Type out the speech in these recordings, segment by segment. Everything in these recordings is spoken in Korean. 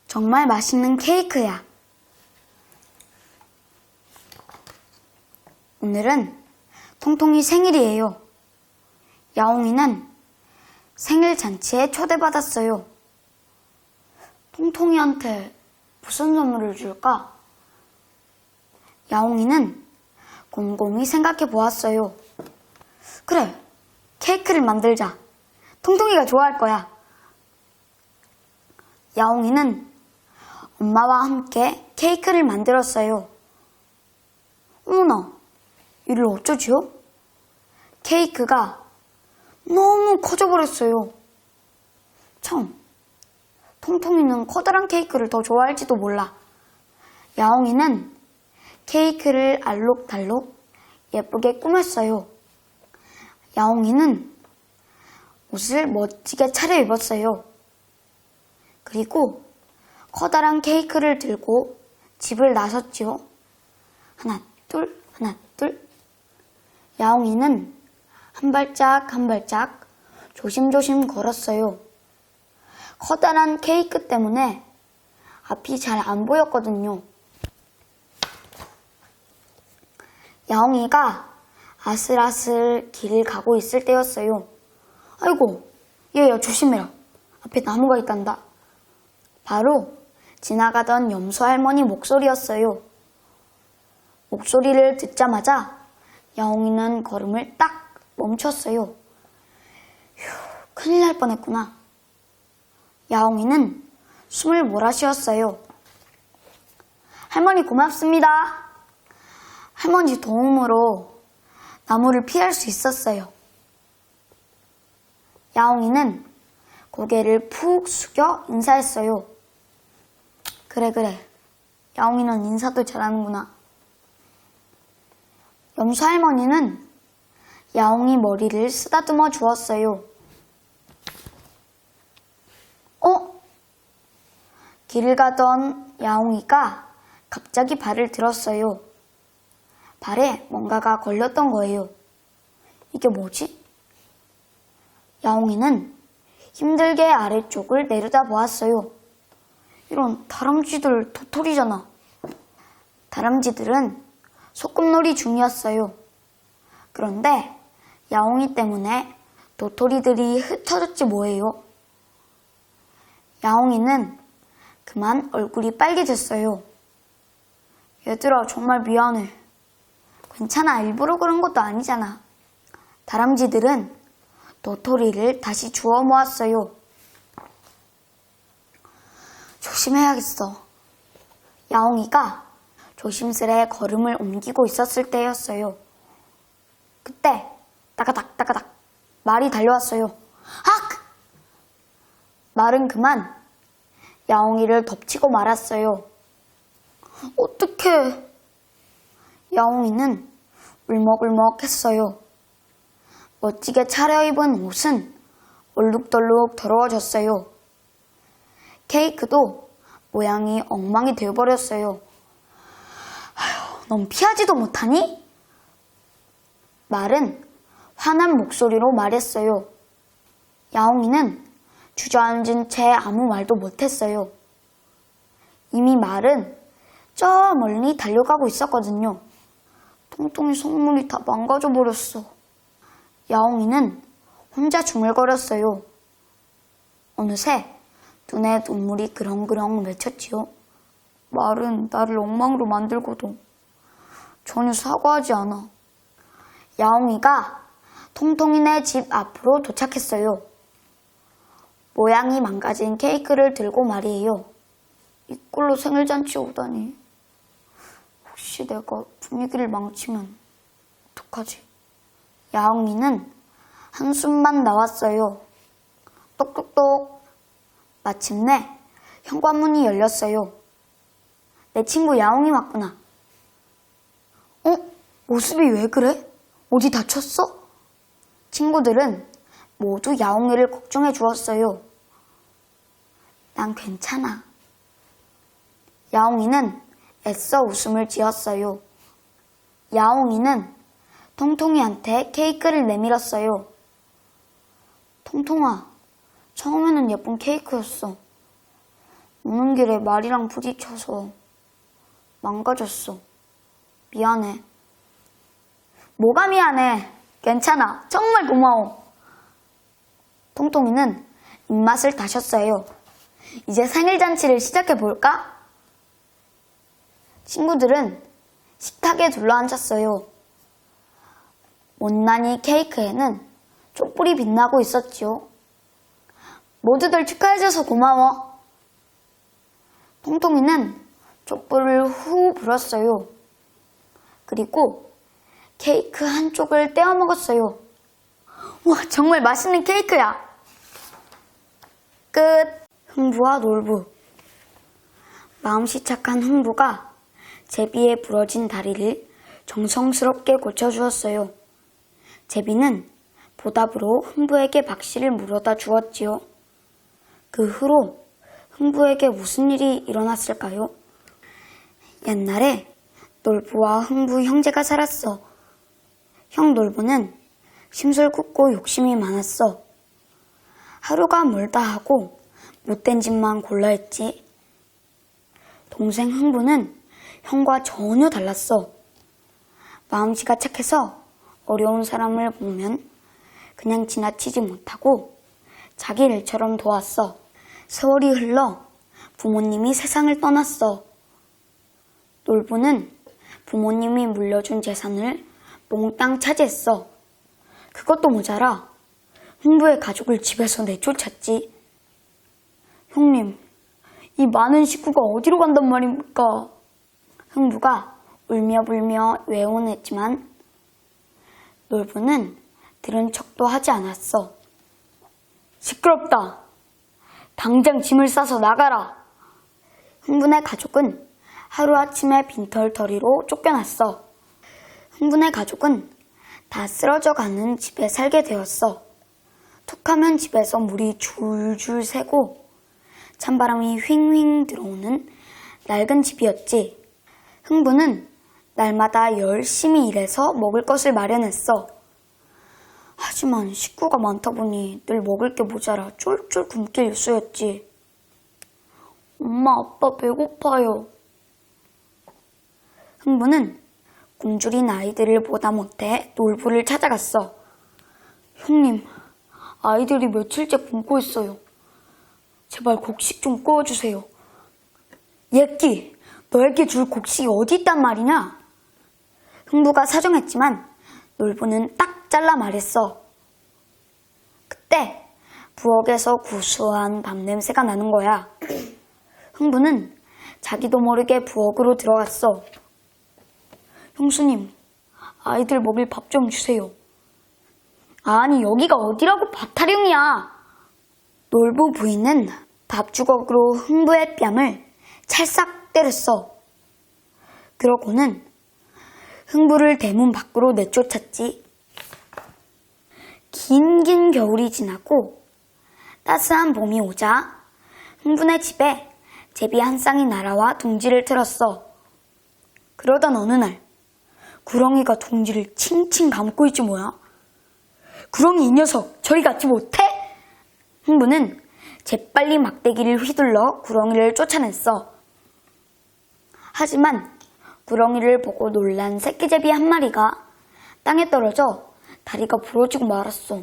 정말 맛있는 케이크야. 오늘은 통통이 생일이에요. 야옹이는 생일 잔치에 초대받았어요. 통통이한테 무슨 선물을 줄까? 야옹이는 곰곰이 생각해 보았어요. 그래, 케이크를 만들자. 통통이가 좋아할 거야. 야옹이는 엄마와 함께 케이크를 만들었어요. 어머나, 이를 어쩌지요? 케이크가 너무 커져버렸어요. 참, 통통이는 커다란 케이크를 더 좋아할지도 몰라. 야옹이는 케이크를 알록달록 예쁘게 꾸몄어요. 야옹이는 옷을 멋지게 차려입었어요. 그리고 커다란 케이크를 들고 집을 나섰지요. 하나, 둘, 하나, 둘. 야옹이는 한 발짝 한 발짝 조심조심 걸었어요. 커다란 케이크 때문에 앞이 잘 안 보였거든요. 야옹이가 아슬아슬 길을 가고 있을 때였어요. 아이고, 얘야 조심해라. 앞에 나무가 있단다. 바로 지나가던 염소 할머니 목소리였어요. 목소리를 듣자마자 야옹이는 걸음을 딱 멈췄어요. 휴, 큰일 날 뻔했구나. 야옹이는 숨을 몰아쉬었어요. 할머니 고맙습니다. 할머니 도움으로 나무를 피할 수 있었어요. 야옹이는 고개를 푹 숙여 인사했어요. 그래. 야옹이는 인사도 잘하는구나. 염소 할머니는 야옹이 머리를 쓰다듬어 주었어요. 길을 가던 야옹이가 갑자기 발을 들었어요. 발에 뭔가가 걸렸던 거예요. 이게 뭐지? 야옹이는 힘들게 아래쪽을 내려다 보았어요. 이런 다람쥐들 도토리잖아. 다람쥐들은 소꿉놀이 중이었어요. 그런데 야옹이 때문에 도토리들이 흩어졌지 뭐예요. 야옹이는 그만 얼굴이 빨개졌어요. 얘들아, 정말 미안해. 괜찮아, 일부러 그런 것도 아니잖아. 다람쥐들은 도토리를 다시 주워 모았어요. 조심해야겠어. 야옹이가 조심스레 걸음을 옮기고 있었을 때였어요. 그때 따가닥 말이 달려왔어요. 악! 말은 그만 야옹이를 덮치고 말았어요. 어떡해. 야옹이는 울먹울먹했어요. 멋지게 차려입은 옷은 얼룩덜룩 더러워졌어요. 케이크도 모양이 엉망이 되어버렸어요. 아휴, 넌 피하지도 못하니? 말은 화난 목소리로 말했어요. 야옹이는 주저앉은 채 아무 말도 못했어요. 이미 말은 저 멀리 달려가고 있었거든요. 통통이 선물이 다 망가져버렸어. 야옹이는 혼자 중얼거렸어요. 어느새 눈에 눈물이 그렁그렁 맺혔지요. 말은 나를 엉망으로 만들고도 전혀 사과하지 않아. 야옹이가 통통이네 집 앞으로 도착했어요. 모양이 망가진 케이크를 들고 말이에요. 이꼴로 생일잔치에 오다니. 혹시 내가 분위기를 망치면 어떡하지? 야옹이는 한숨만 나왔어요. 똑똑똑. 마침내 현관문이 열렸어요. 내 친구 야옹이 왔구나. 모습이 왜 그래? 어디 다쳤어? 친구들은 모두 야옹이를 걱정해 주었어요. 난 괜찮아. 야옹이는 애써 웃음을 지었어요. 야옹이는 통통이한테 케이크를 내밀었어요. 통통아, 처음에는 예쁜 케이크였어. 오는 길에 말이랑 부딪혀서 망가졌어. 미안해. 뭐가 미안해? 괜찮아. 정말 고마워. 통통이는 입맛을 다셨어요. 이제 생일잔치를 시작해볼까? 친구들은 식탁에 둘러앉았어요. 못난이 케이크에는 촛불이 빛나고 있었지요. 모두들 축하해줘서 고마워. 통통이는 촛불을 후 불었어요. 그리고 케이크 한쪽을 떼어 먹었어요. 와, 정말 맛있는 케이크야. 끝. 흥부와 놀부. 마음씨 착한 흥부가 제비의 부러진 다리를 정성스럽게 고쳐주었어요. 제비는 보답으로 흥부에게 박씨를 물어다 주었지요. 그 후로 흥부에게 무슨 일이 일어났을까요? 옛날에 놀부와 흥부 형제가 살았어. 형 놀부는 심술궂고 욕심이 많았어. 하루가 멀다 하고 못된 짓만 골라 했지. 동생 흥부는 형과 전혀 달랐어. 마음씨가 착해서 어려운 사람을 보면 그냥 지나치지 못하고 자기 일처럼 도왔어. 세월이 흘러 부모님이 세상을 떠났어. 놀부는 부모님이 물려준 재산을 몽땅 차지했어. 그것도 모자라 흥부의 가족을 집에서 내쫓았지. 형님, 이 많은 식구가 어디로 간단 말입니까? 흥부가 울며불며 외원했지만 놀부는 들은 척도 하지 않았어. 시끄럽다. 당장 짐을 싸서 나가라. 흥분의 가족은 하루아침에 빈털터리로 쫓겨났어. 흥분의 가족은 다 쓰러져가는 집에 살게 되었어. 툭하면 집에서 물이 줄줄 새고 찬바람이 휑휑 들어오는 낡은 집이었지. 흥부는 날마다 열심히 일해서 먹을 것을 마련했어. 하지만 식구가 많다 보니 늘 먹을 게 모자라 쫄쫄 굶게 일쑤였지. 엄마, 아빠 배고파요. 흥부는 굶주린 아이들을 보다 못해 놀부를 찾아갔어. 형님, 아이들이 며칠째 굶고 있어요. 제발 곡식 좀 구워주세요. 예끼, 너에게 줄 곡식이 어디 있단 말이냐? 흥부가 사정했지만 놀부는 딱 잘라 말했어. 그때 부엌에서 구수한 밥 냄새가 나는 거야. 흥부는 자기도 모르게 부엌으로 들어갔어. 형수님, 아이들 먹일 밥 좀 주세요. 아니, 여기가 어디라고 밥 타령이야. 놀부 부인은 밥 주걱으로 흥부의 뺨을 찰싹 때렸어. 그러고는 흥부를 대문 밖으로 내쫓았지. 긴 겨울이 지나고 따스한 봄이 오자 흥부네 집에 제비 한 쌍이 날아와 둥지를 틀었어. 그러던 어느 날 구렁이가 둥지를 칭칭 감고 있지 뭐야. 구렁이 이 녀석 저리 가지 못해? 흥부는 재빨리 막대기를 휘둘러 구렁이를 쫓아냈어. 하지만 구렁이를 보고 놀란 새끼제비 한 마리가 땅에 떨어져 다리가 부러지고 말았어.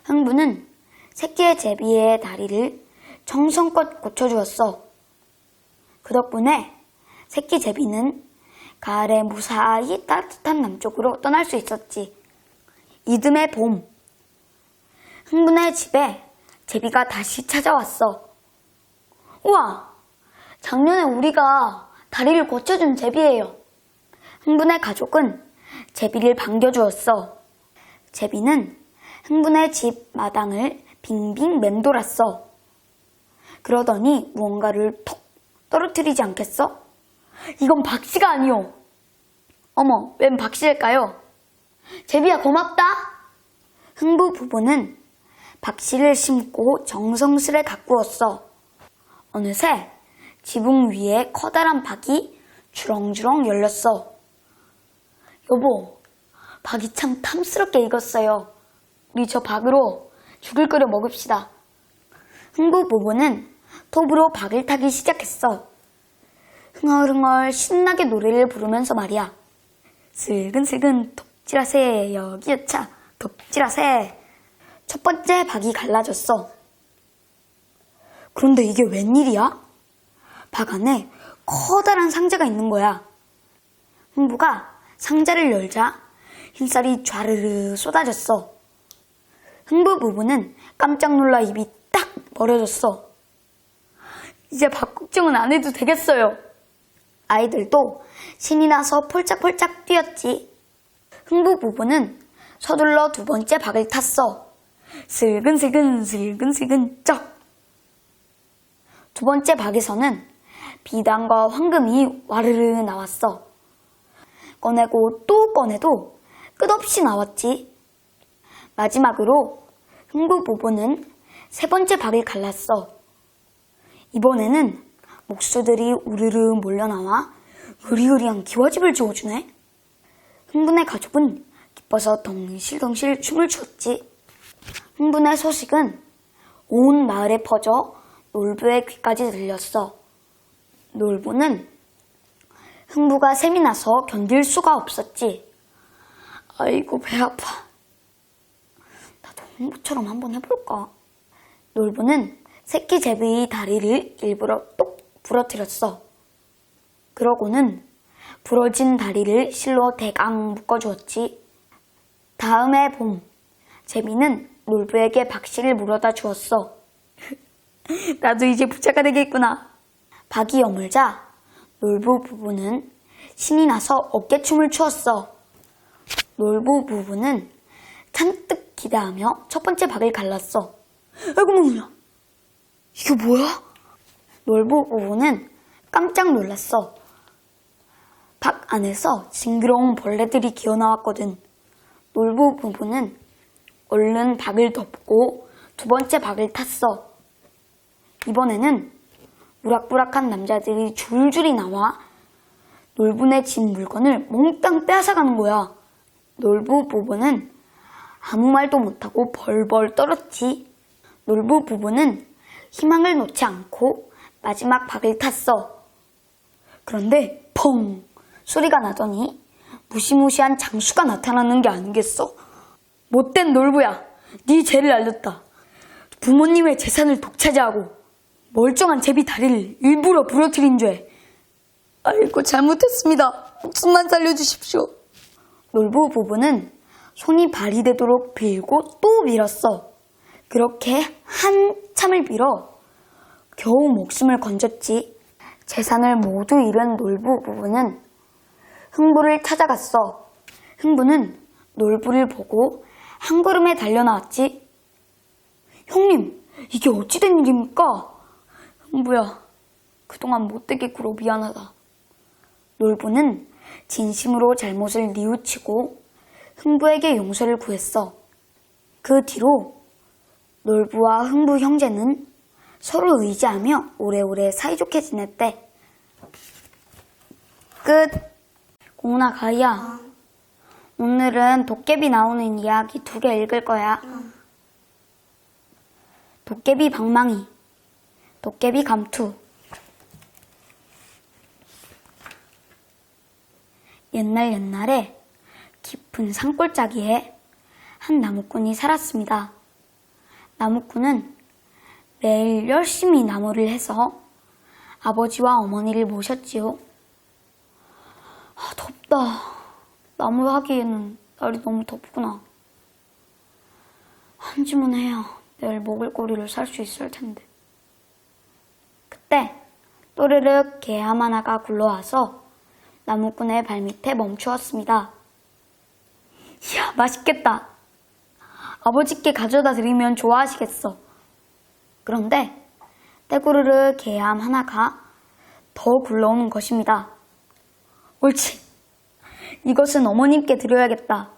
흥부는 새끼의 제비의 다리를 정성껏 고쳐주었어. 그 덕분에 새끼 제비는 가을에 무사히 따뜻한 남쪽으로 떠날 수 있었지. 이듬해 봄, 흥부네 집에 제비가 다시 찾아왔어. 우와! 작년에 우리가 다리를 고쳐준 제비예요. 흥부네 가족은 제비를 반겨주었어. 제비는 흥부네 집 마당을 빙빙 맴돌았어. 그러더니 무언가를 톡 떨어뜨리지 않겠어? 이건 박씨가 아니오. 어머, 웬 박씨일까요? 제비야, 고맙다. 흥부 부부는 박씨를 심고 정성스레 가꾸었어. 어느새 지붕 위에 커다란 박이 주렁주렁 열렸어. 여보, 박이 참 탐스럽게 익었어요. 우리 저 박으로 죽을 끓여 먹읍시다. 흥부 부부는 톱으로 박을 타기 시작했어. 흥얼흥얼 신나게 노래를 부르면서 말이야. 슬근슬근 톱질하세 여기 여차 톱질하세. 첫 번째 박이 갈라졌어. 그런데 이게 웬일이야? 박 안에 커다란 상자가 있는 거야. 흥부가 상자를 열자 흰쌀이 좌르르 쏟아졌어. 흥부 부부는 깜짝 놀라 입이 딱 벌어졌어. 이제 박 걱정은 안 해도 되겠어요. 아이들도 신이 나서 폴짝폴짝 뛰었지. 흥부 부부는 서둘러 두 번째 박을 탔어. 슬근슬근 슬근슬근 쩍. 두 번째 박에서는 비단과 황금이 와르르 나왔어. 꺼내고 또 꺼내도 끝없이 나왔지. 마지막으로 흥부 부부는 세 번째 박을 갈랐어. 이번에는 목수들이 우르르 몰려나와 으리으리한 기와집을 지어주네. 흥분의 가족은 기뻐서 덩실덩실 춤을 추었지. 흥분의 소식은 온 마을에 퍼져 놀부의 귀까지 들렸어. 놀부는 흥부가 셈이 나서 견딜 수가 없었지. 아이고 배 아파. 나도 흥부처럼 한번 해볼까? 놀부는 새끼 제비의 다리를 일부러 똑 부러뜨렸어. 그러고는 부러진 다리를 실로 대강 묶어주었지. 다음해 봄, 제비는 놀부에게 박씨를 물어다 주었어. 나도 이제 부자가 되겠구나. 박이 여물자 놀부 부부는 신이 나서 어깨춤을 추었어. 놀부 부부는 잔뜩 기대하며 첫 번째 박을 갈랐어. 아이고 뭐야? 이게 뭐야? 놀부 부부는 깜짝 놀랐어. 박 안에서 징그러운 벌레들이 기어나왔거든. 놀부 부부는 얼른 박을 덮고 두 번째 박을 탔어. 이번에는 우락부락한 남자들이 줄줄이 나와 놀부네 진 물건을 몽땅 빼앗아가는 거야. 놀부 부부는 아무 말도 못하고 벌벌 떨었지. 놀부 부부는 희망을 놓지 않고 마지막 박을 탔어. 그런데 펑 소리가 나더니 무시무시한 장수가 나타나는 게 아니겠어? 못된 놀부야, 네 죄를 알렸다. 부모님의 재산을 독차지하고 멀쩡한 제비 다리를 일부러 부러뜨린 죄. 아이고 잘못했습니다. 목숨만 살려주십시오. 놀부 부부는 손이 발이 되도록 빌고 또 빌었어. 그렇게 한참을 빌어 겨우 목숨을 건졌지. 재산을 모두 잃은 놀부 부부는 흥부를 찾아갔어. 흥부는 놀부를 보고 한 걸음에 달려나왔지. 형님, 이게 어찌 된 일입니까? 흥부야, 그동안 못되게 굴어 미안하다. 놀부는 진심으로 잘못을 뉘우치고 흥부에게 용서를 구했어. 그 뒤로 놀부와 흥부 형제는 서로 의지하며 오래오래 사이좋게 지냈대. 끝. 공훈아, 가희야. 오늘은 도깨비 나오는 이야기 2개 읽을 거야. 도깨비 방망이, 도깨비 감투. 옛날에 깊은 산골짜기에 한 나무꾼이 살았습니다. 나무꾼은 매일 열심히 나무를 해서 아버지와 어머니를 모셨지요. 덥다. 나무 하기에는 날이 너무 덥구나. 한 줌은 해야 내일 먹을거리를 살 수 있을 텐데. 그때 또르륵 개암 하나가 굴러와서 나무꾼의 발밑에 멈추었습니다. 이야, 맛있겠다. 아버지께 가져다 드리면 좋아하시겠어. 그런데 떼구르르 개암 하나가 더 굴러오는 것입니다. 옳지. 이것은 어머님께 드려야겠다.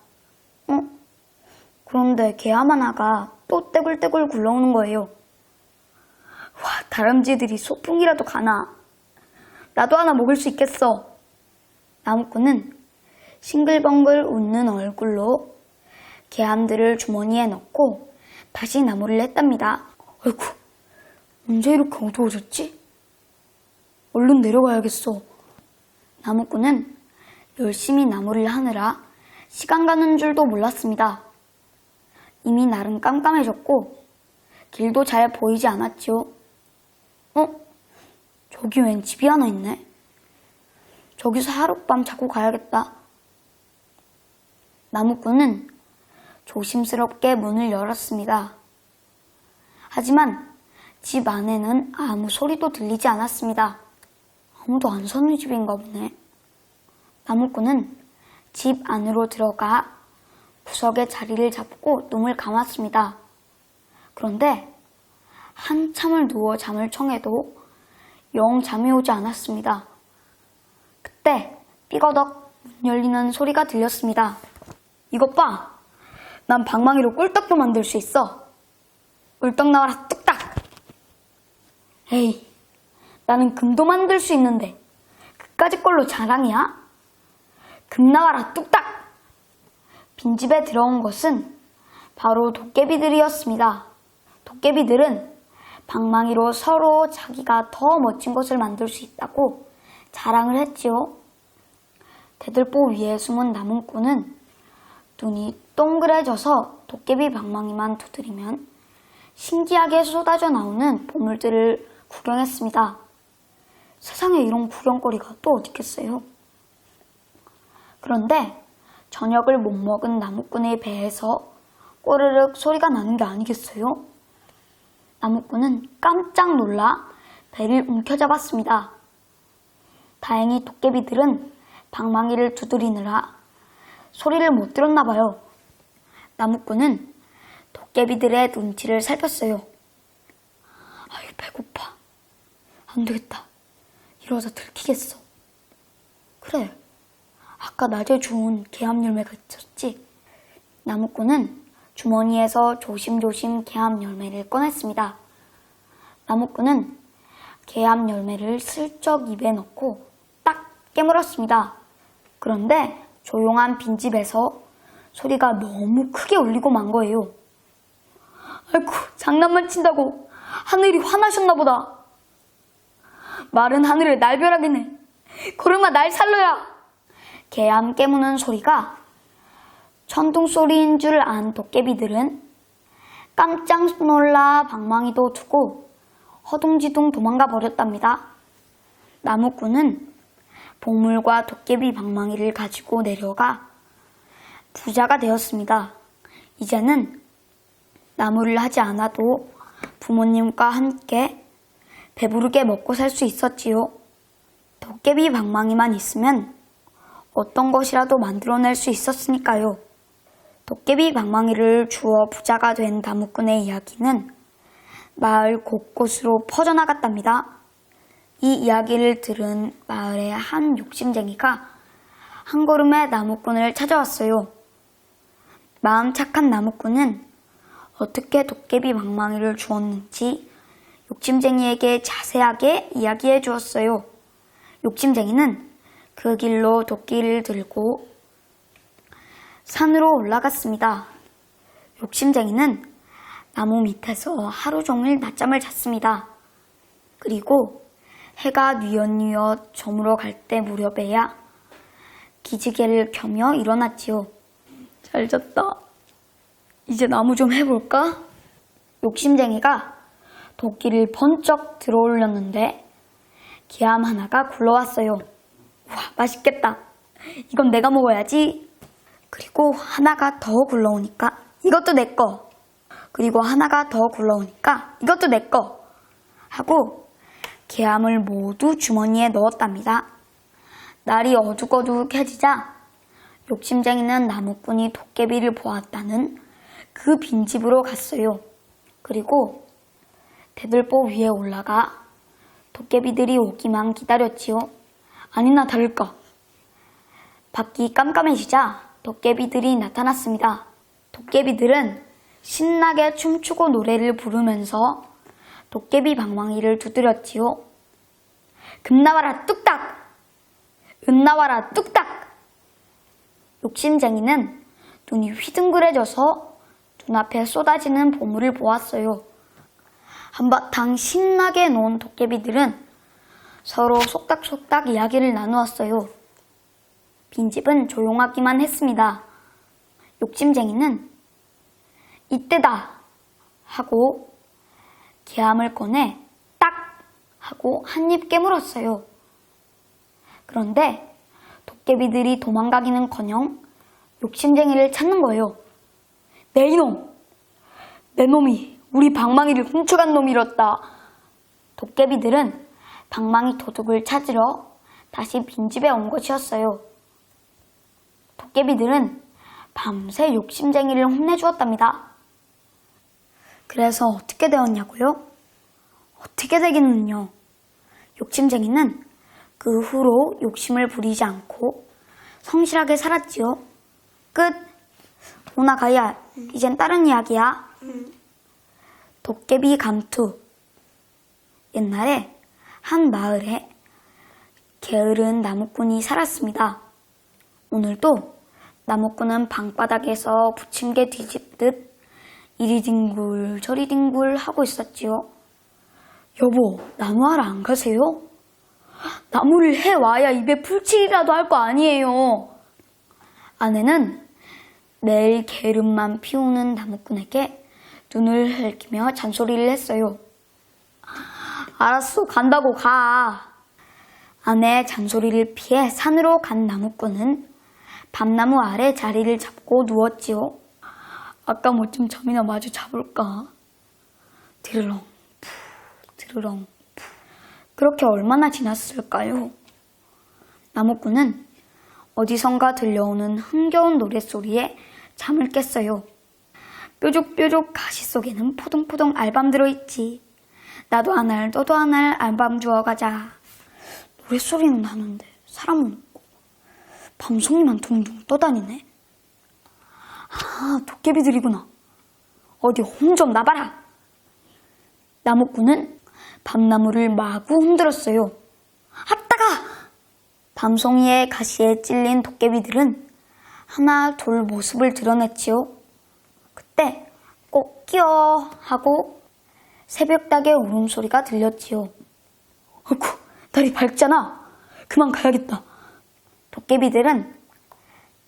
그런데 개암 하나가 또 떼굴떼굴 굴러오는 거예요. 와, 다람쥐들이 소풍이라도 가나. 나도 하나 먹을 수 있겠어. 나무꾼은 싱글벙글 웃는 얼굴로 개암들을 주머니에 넣고 다시 나무를 했답니다. 아이고, 언제 이렇게 어두워졌지? 얼른 내려가야겠어. 나무꾼은 열심히 나무를 하느라 시간 가는 줄도 몰랐습니다. 이미 날은 깜깜해졌고 길도 잘 보이지 않았지요. 저기 웬 집이 하나 있네. 저기서 하룻밤 자고 가야겠다. 나무꾼은 조심스럽게 문을 열었습니다. 하지만 집 안에는 아무 소리도 들리지 않았습니다. 아무도 안 사는 집인가 보네. 나무꾼은 집 안으로 들어가 구석에 자리를 잡고 눈을 감았습니다. 그런데 한참을 누워 잠을 청해도 영 잠이 오지 않았습니다. 그때 삐거덕 문 열리는 소리가 들렸습니다. 이것 봐! 난 방망이로 꿀떡도 만들 수 있어. 꿀떡 나와라 뚝딱! 에이, 나는 금도 만들 수 있는데 그까짓 걸로 자랑이야? 금 나와라 뚝딱! 빈집에 들어온 것은 바로 도깨비들이었습니다. 도깨비들은 방망이로 서로 자기가 더 멋진 것을 만들 수 있다고 자랑을 했지요. 대들보 위에 숨은 나무꾼은 눈이 동그래져서 도깨비 방망이만 두드리면 신기하게 쏟아져 나오는 보물들을 구경했습니다. 세상에 이런 구경거리가 또 어디 있겠어요? 그런데 저녁을 못 먹은 나무꾼의 배에서 꼬르륵 소리가 나는 게 아니겠어요? 나무꾼은 깜짝 놀라 배를 움켜잡았습니다. 다행히 도깨비들은 방망이를 두드리느라 소리를 못 들었나 봐요. 나무꾼은 도깨비들의 눈치를 살폈어요. 아유, 배고파. 안 되겠다. 이러다 들키겠어. 그래, 아까 낮에 주운 개암 열매가 있었지. 나무꾼은 주머니에서 조심조심 개암 열매를 꺼냈습니다. 나무꾼은 개암 열매를 슬쩍 입에 넣고 딱 깨물었습니다. 그런데 조용한 빈집에서 소리가 너무 크게 울리고 만 거예요. 아이고, 장난만 친다고 하늘이 화나셨나 보다. 마른 하늘을 날벼락이네. 고름아, 날 살려야. 개암 깨무는 소리가 천둥 소리인 줄 안 도깨비들은 깜짝 놀라 방망이도 두고 허둥지둥 도망가 버렸답니다. 나무꾼은 보물과 도깨비 방망이를 가지고 내려가 부자가 되었습니다. 이제는 나무를 하지 않아도 부모님과 함께 배부르게 먹고 살 수 있었지요. 도깨비 방망이만 있으면 어떤 것이라도 만들어낼 수 있었으니까요. 도깨비 방망이를 주워 부자가 된 나무꾼의 이야기는 마을 곳곳으로 퍼져나갔답니다. 이 이야기를 들은 마을의 한 욕심쟁이가 한 걸음에 나무꾼을 찾아왔어요. 마음 착한 나무꾼은 어떻게 도깨비 방망이를 주었는지 욕심쟁이에게 자세하게 이야기해 주었어요. 욕심쟁이는 그 길로 도끼를 들고 산으로 올라갔습니다. 욕심쟁이는 나무 밑에서 하루 종일 낮잠을 잤습니다. 그리고 해가 뉘엿뉘엿 저물어 갈 때 무렵에야 기지개를 켜며 일어났지요. 잘 잤다. 이제 나무 좀 해볼까? 욕심쟁이가 도끼를 번쩍 들어 올렸는데 기암 하나가 굴러왔어요. 와, 맛있겠다. 이건 내가 먹어야지. 그리고 하나가 더 굴러오니까 이것도 내 거. 그리고 하나가 더 굴러오니까 이것도 내 거. 하고 개암을 모두 주머니에 넣었답니다. 날이 어둑어둑해지자 욕심쟁이는 나무꾼이 도깨비를 보았다는 그 빈집으로 갔어요. 그리고 대들보 위에 올라가 도깨비들이 오기만 기다렸지요. 아니나 다를까. 밖이 깜깜해지자 도깨비들이 나타났습니다. 도깨비들은 신나게 춤추고 노래를 부르면서 도깨비 방망이를 두드렸지요. 금 나와라 뚝딱! 은 나와라 뚝딱! 욕심쟁이는 눈이 휘둥그레져서 눈앞에 쏟아지는 보물을 보았어요. 한바탕 신나게 논 도깨비들은 서로 속닥속닥 이야기를 나누었어요. 빈집은 조용하기만 했습니다. 욕심쟁이는 이때다 하고 개함을 꺼내 딱 하고 한 입 깨물었어요. 그런데 도깨비들이 도망가기는커녕 욕심쟁이를 찾는 거예요. 내 이놈! 내 놈이 우리 방망이를 훔쳐간 놈이었다. 도깨비들은 방망이 도둑을 찾으러 다시 빈집에 온 것이었어요. 도깨비들은 밤새 욕심쟁이를 혼내주었답니다. 그래서 어떻게 되었냐고요? 어떻게 되기는요? 욕심쟁이는 그 후로 욕심을 부리지 않고 성실하게 살았지요. 끝. 오나가야, 이젠 다른 이야기야. 도깨비 감투. 옛날에 한 마을에 게으른 나무꾼이 살았습니다. 오늘도 나무꾼은 방바닥에서 부침개 뒤집듯 이리 뒹굴 저리 뒹굴 하고 있었지요. 여보, 나무하러 안 가세요? 나무를 해와야 입에 풀칠이라도 할 거 아니에요. 아내는 매일 게으름만 피우는 나무꾼에게 눈을 흘기며 잔소리를 했어요. 알았어, 간다고 가. 아내의 잔소리를 피해 산으로 간 나무꾼은 밤나무 아래 자리를 잡고 누웠지요. 아까 뭐좀 잠이나 마주 잡을까? 드르렁 푸 드르렁 푸. 그렇게 얼마나 지났을까요? 나무꾼은 어디선가 들려오는 흥겨운 노랫소리에 잠을 깼어요. 뾰족뾰족 가시 속에는 포동포동 알밤 들어있지. 나도 한 알 너도 한 알 알밤 주워가자. 노랫소리는 나는데 사람은 없고 밤송이만 둥둥 떠다니네. 아, 도깨비들이구나. 어디 혼 좀 나봐라. 나무꾼은 밤나무를 마구 흔들었어요. 아따가! 밤송이의 가시에 찔린 도깨비들은 하나 둘 모습을 드러냈지요. 그때 꼭 끼어 하고 새벽닭의 울음소리가 들렸지요. 어구, 날이 밝잖아. 그만 가야겠다. 도깨비들은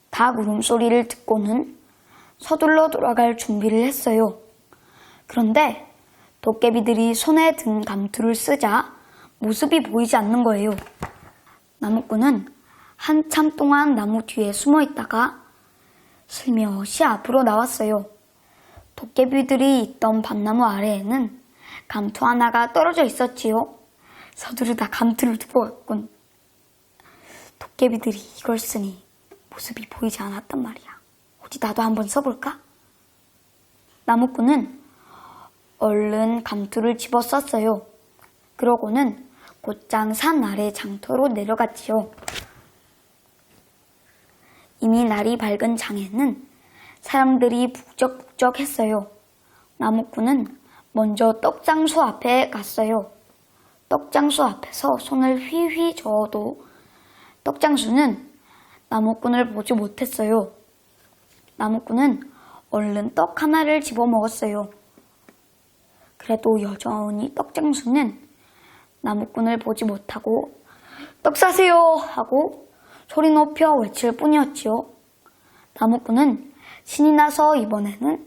닭 울음소리를 듣고는 서둘러 돌아갈 준비를 했어요. 그런데 도깨비들이 손에 든 감투를 쓰자 모습이 보이지 않는 거예요. 나무꾼은 한참 동안 나무 뒤에 숨어 있다가 슬며시 앞으로 나왔어요. 도깨비들이 있던 밤나무 아래에는 감투 하나가 떨어져 있었지요. 서두르다 감투를 두고 갔군. 도깨비들이 이걸 쓰니 모습이 보이지 않았단 말이야. 어디 나도 한번 써볼까? 나무꾼은 얼른 감투를 집어 썼어요. 그러고는 곧장 산 아래 장터로 내려갔지요. 이미 날이 밝은 장에는 사람들이 북적북적했어요. 나무꾼은 먼저 떡장수 앞에 갔어요. 떡장수 앞에서 손을 휘휘 저어도 떡장수는 나무꾼을 보지 못했어요. 나무꾼은 얼른 떡 하나를 집어 먹었어요. 그래도 여전히 떡장수는 나무꾼을 보지 못하고 떡 사세요 하고 소리 높여 외칠 뿐이었지요. 나무꾼은 신이 나서 이번에는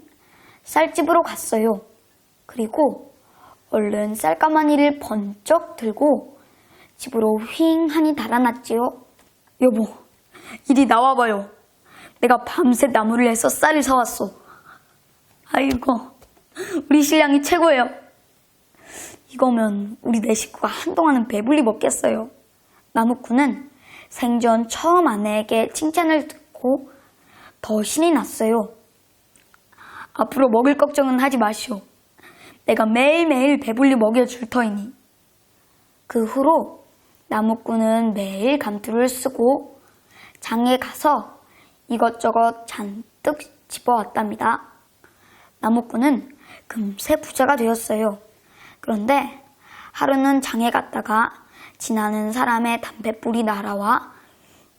쌀집으로 갔어요. 그리고 얼른 쌀가마니를 번쩍 들고 집으로 휑하니 달아났지요. 여보, 이리 나와봐요. 내가 밤새 나무를 해서 쌀을 사왔어. 아이고, 우리 신랑이 최고예요. 이거면 우리 네 식구가 한동안은 배불리 먹겠어요. 나무꾼은 생전 처음 아내에게 칭찬을 듣고 더 신이 났어요. 앞으로 먹을 걱정은 하지 마시오. 내가 매일매일 배불리 먹여줄 터이니. 그 후로 나무꾼은 매일 감투를 쓰고 장에 가서 이것저것 잔뜩 집어왔답니다. 나무꾼은 금세 부자가 되었어요. 그런데 하루는 장에 갔다가 지나는 사람의 담뱃불이 날아와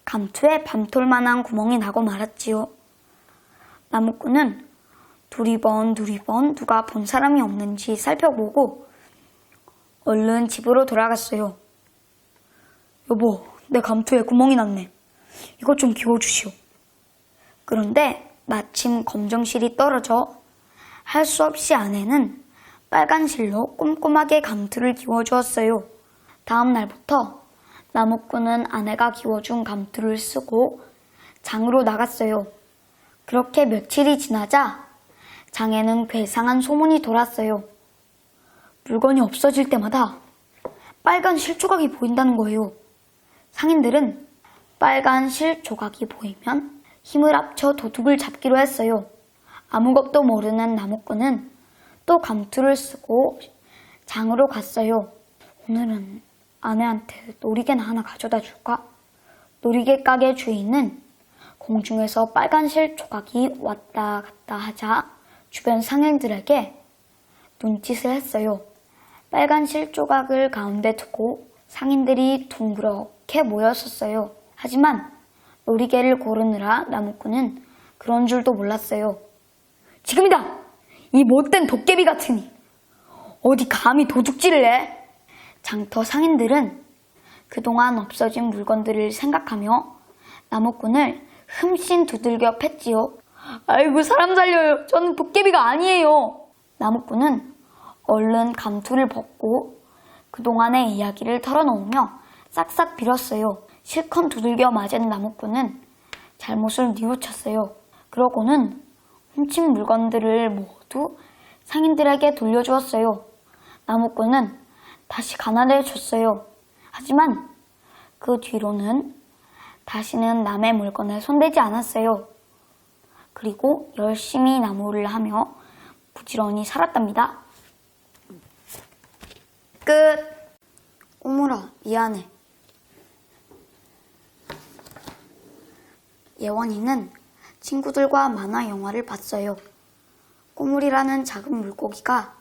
감투에 밤톨만한 구멍이 나고 말았지요. 나무꾼은 두리번 누가 본 사람이 없는지 살펴보고 얼른 집으로 돌아갔어요. 여보, 내 감투에 구멍이 났네. 이것 좀 기워주시오. 그런데 마침 검정실이 떨어져 할 수 없이 아내는 빨간 실로 꼼꼼하게 감투를 기워주었어요. 다음 날부터 나무꾼은 아내가 기워준 감투를 쓰고 장으로 나갔어요. 그렇게 며칠이 지나자 장에는 괴상한 소문이 돌았어요. 물건이 없어질 때마다 빨간 실 조각이 보인다는 거예요. 상인들은 빨간 실 조각이 보이면 힘을 합쳐 도둑을 잡기로 했어요. 아무것도 모르는 나무꾼은 또 감투를 쓰고 장으로 갔어요. 오늘은 아내한테 놀이개나 하나 가져다 줄까? 놀이개 가게 주인은 공중에서 빨간 실 조각이 왔다 갔다 하자 주변 상인들에게 눈짓을 했어요. 빨간 실 조각을 가운데 두고 상인들이 둥그렇게 모였었어요. 하지만 놀이개를 고르느라 나무꾼은 그런 줄도 몰랐어요. 지금이다! 이 못된 도깨비 같으니! 어디 감히 도둑질을 해? 장터 상인들은 그동안 없어진 물건들을 생각하며 나무꾼을 흠씬 두들겨 팼지요. 아이고 사람 살려요. 저는 도깨비가 아니에요. 나무꾼은 얼른 감투를 벗고 그동안의 이야기를 털어놓으며 싹싹 빌었어요. 실컷 두들겨 맞은 나무꾼은 잘못을 뉘우쳤어요. 그러고는 훔친 물건들을 모두 상인들에게 돌려주었어요. 나무꾼은 다시 가난해졌어요. 하지만 그 뒤로는 다시는 남의 물건에 손대지 않았어요. 그리고 열심히 나무를 하며 부지런히 살았답니다. 끝. 꼬물아, 미안해. 예원이는 친구들과 만화 영화를 봤어요. 꼬물이라는 작은 물고기가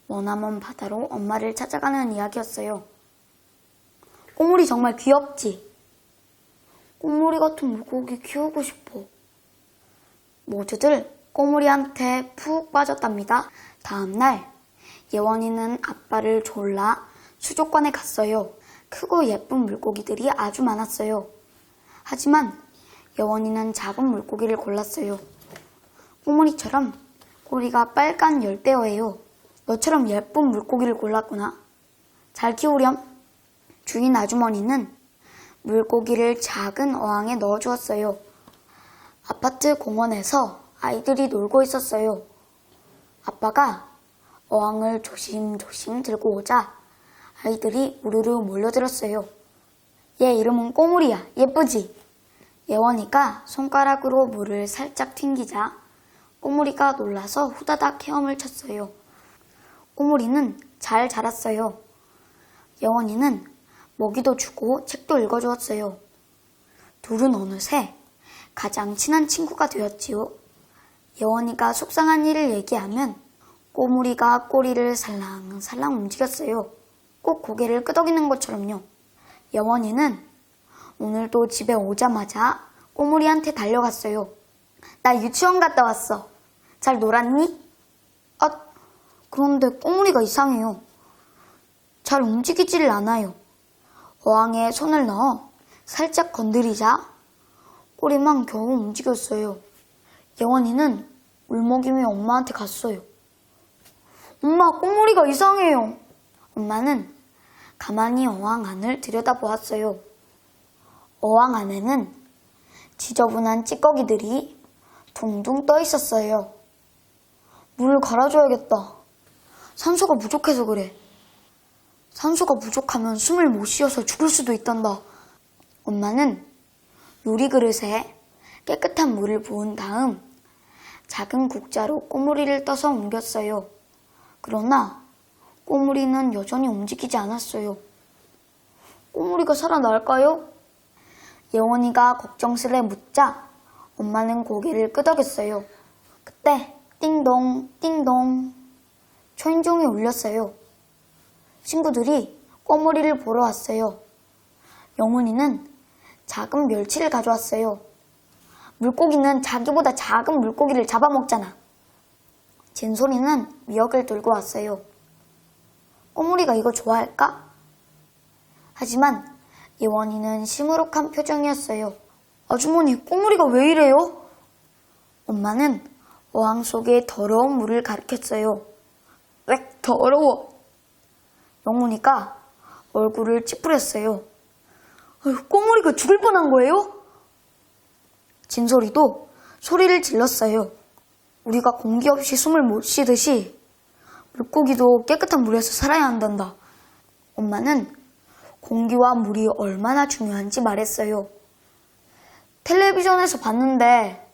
머나먼 바다로 엄마를 찾아가는 이야기였어요. 꼬물이 정말 귀엽지? 꼬물이 같은 물고기 키우고 싶어. 모두들 꼬물이한테 푹 빠졌답니다. 다음날 예원이는 아빠를 졸라 수족관에 갔어요. 크고 예쁜 물고기들이 아주 많았어요. 하지만 예원이는 작은 물고기를 골랐어요. 꼬물이처럼 꼬리가 빨간 열대어예요. 너처럼 예쁜 물고기를 골랐구나. 잘 키우렴. 주인 아주머니는 물고기를 작은 어항에 넣어주었어요. 아파트 공원에서 아이들이 놀고 있었어요. 아빠가 어항을 조심조심 들고 오자 아이들이 우르르 몰려들었어요. 얘 이름은 꼬물이야. 예쁘지? 예원이가 손가락으로 물을 살짝 튕기자 꼬물이가 놀라서 후다닥 헤엄을 쳤어요. 꼬물이는 잘 자랐어요. 예원이는 먹이도 주고 책도 읽어주었어요. 둘은 어느새 가장 친한 친구가 되었지요. 예원이가 속상한 일을 얘기하면 꼬물이가 꼬리를 살랑살랑 움직였어요. 꼭 고개를 끄덕이는 것처럼요. 예원이는 오늘도 집에 오자마자 꼬물이한테 달려갔어요. 나 유치원 갔다 왔어. 잘 놀았니? 아, 그런데 꼬물이가 이상해요. 잘 움직이지를 않아요. 어항에 손을 넣어 살짝 건드리자 꼬리만 겨우 움직였어요. 예원이는 울먹이며 엄마한테 갔어요. 엄마, 꼬물이가 이상해요. 엄마는 가만히 어항 안을 들여다보았어요. 어항 안에는 지저분한 찌꺼기들이 둥둥 떠 있었어요. 물을 갈아줘야겠다. 산소가 부족해서 그래. 산소가 부족하면 숨을 못 쉬어서 죽을 수도 있단다. 엄마는 요리그릇에 깨끗한 물을 부은 다음 작은 국자로 꼬물이를 떠서 옮겼어요. 그러나 꼬물이는 여전히 움직이지 않았어요. 꼬물이가 살아날까요? 예원이가 걱정스레 묻자 엄마는 고개를 끄덕였어요. 그때 띵동 띵동 초인종이 울렸어요. 친구들이 꼬물이를 보러 왔어요. 영훈이는 작은 멸치를 가져왔어요. 물고기는 자기보다 작은 물고기를 잡아먹잖아. 진솔이는 미역을 들고 왔어요. 꼬물이가 이거 좋아할까? 하지만 예원이는 시무룩한 표정이었어요. 아주머니, 꼬물이가 왜 이래요? 엄마는 어항 속에 더러운 물을 가리켰어요. 왜 더러워? 영훈이가 얼굴을 찌푸렸어요. 꼬물이가 죽을 뻔한 거예요? 진솔이도 소리를 질렀어요. 우리가 공기 없이 숨을 못 쉬듯이 물고기도 깨끗한 물에서 살아야 한단다. 엄마는 공기와 물이 얼마나 중요한지 말했어요. 텔레비전에서 봤는데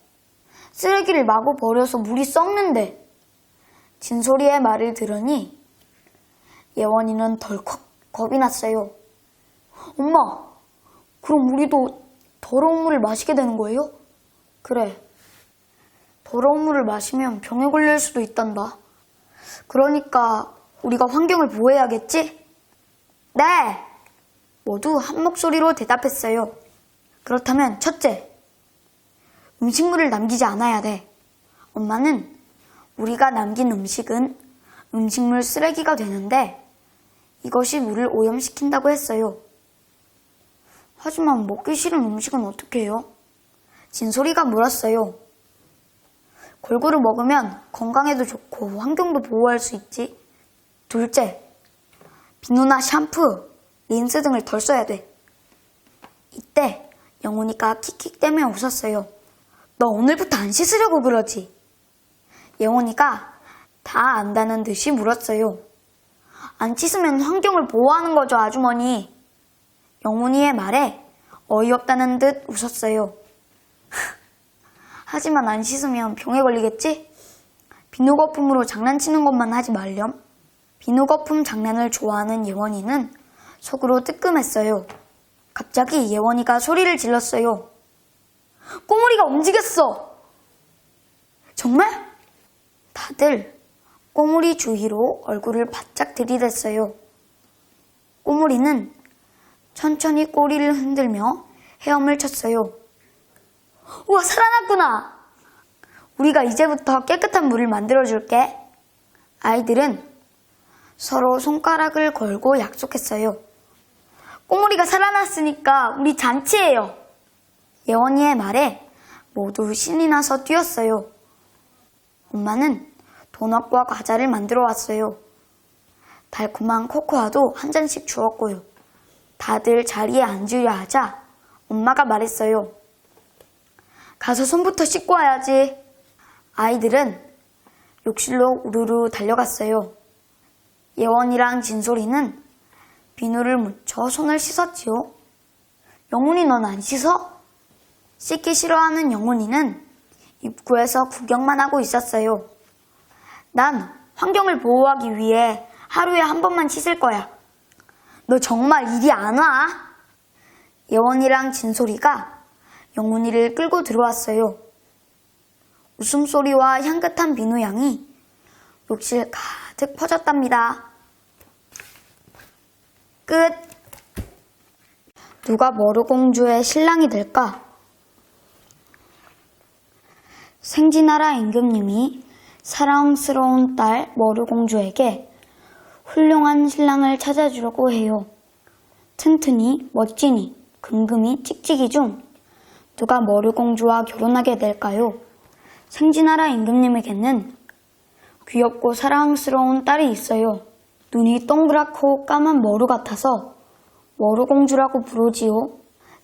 쓰레기를 마구 버려서 물이 썩는데. 진솔이의 말을 들으니 예원이는 덜컥 겁이 났어요. 엄마, 그럼 우리도 더러운 물을 마시게 되는 거예요? 그래. 더러운 물을 마시면 병에 걸릴 수도 있단다. 그러니까 우리가 환경을 보호해야겠지? 네! 모두 한 목소리로 대답했어요. 그렇다면 첫째, 음식물을 남기지 않아야 돼. 엄마는 우리가 남긴 음식은 음식물 쓰레기가 되는데 이것이 물을 오염시킨다고 했어요. 하지만 먹기 싫은 음식은 어떻게 해요? 진솔이가 물었어요. 골고루 먹으면 건강에도 좋고 환경도 보호할 수 있지. 둘째, 비누나 샴푸, 린스 등을 덜 써야 돼. 이때 영훈이가 킥킥대며 웃었어요. 너 오늘부터 안 씻으려고 그러지? 영훈이가 다 안다는 듯이 물었어요. 안 씻으면 환경을 보호하는 거죠, 아주머니. 영훈이의 말에 어이없다는 듯 웃었어요. 하지만 안 씻으면 병에 걸리겠지? 비누 거품으로 장난치는 것만 하지 말렴. 비누 거품 장난을 좋아하는 예원이는 속으로 뜨끔했어요. 갑자기 예원이가 소리를 질렀어요. 꼬물이가 움직였어! 정말? 다들 꼬물이 주위로 얼굴을 바짝 들이댔어요. 꼬물이는 천천히 꼬리를 흔들며 헤엄을 쳤어요. 우와, 살아났구나! 우리가 이제부터 깨끗한 물을 만들어줄게. 아이들은 서로 손가락을 걸고 약속했어요. 꼬물이가 살아났으니까 우리 잔치예요. 예원이의 말에 모두 신이 나서 뛰었어요. 엄마는 도넛과 과자를 만들어 왔어요. 달콤한 코코아도 한 잔씩 주었고요. 다들 자리에 앉으려 하자 엄마가 말했어요. 가서 손부터 씻고 와야지. 아이들은 욕실로 우르르 달려갔어요. 예원이랑 진솔이는 비누를 묻혀 손을 씻었지요. 영훈이 넌 안 씻어? 씻기 싫어하는 영훈이는 입구에서 구경만 하고 있었어요. 난 환경을 보호하기 위해 하루에 한 번만 씻을 거야. 너 정말 이리 안 와? 예원이랑 진솔이가 영훈이를 끌고 들어왔어요. 웃음소리와 향긋한 비누향이 욕실 가득 퍼졌답니다. 끝. 누가 머루공주의 신랑이 될까? 생지나라 임금님이 사랑스러운 딸 머루공주에게 훌륭한 신랑을 찾아주려고 해요. 튼튼이, 멋지니, 금금이, 찍찍이 중 누가 머루공주와 결혼하게 될까요? 생지나라 임금님에게는 귀엽고 사랑스러운 딸이 있어요. 눈이 동그랗고 까만 머루 같아서 머루공주라고 부르지요.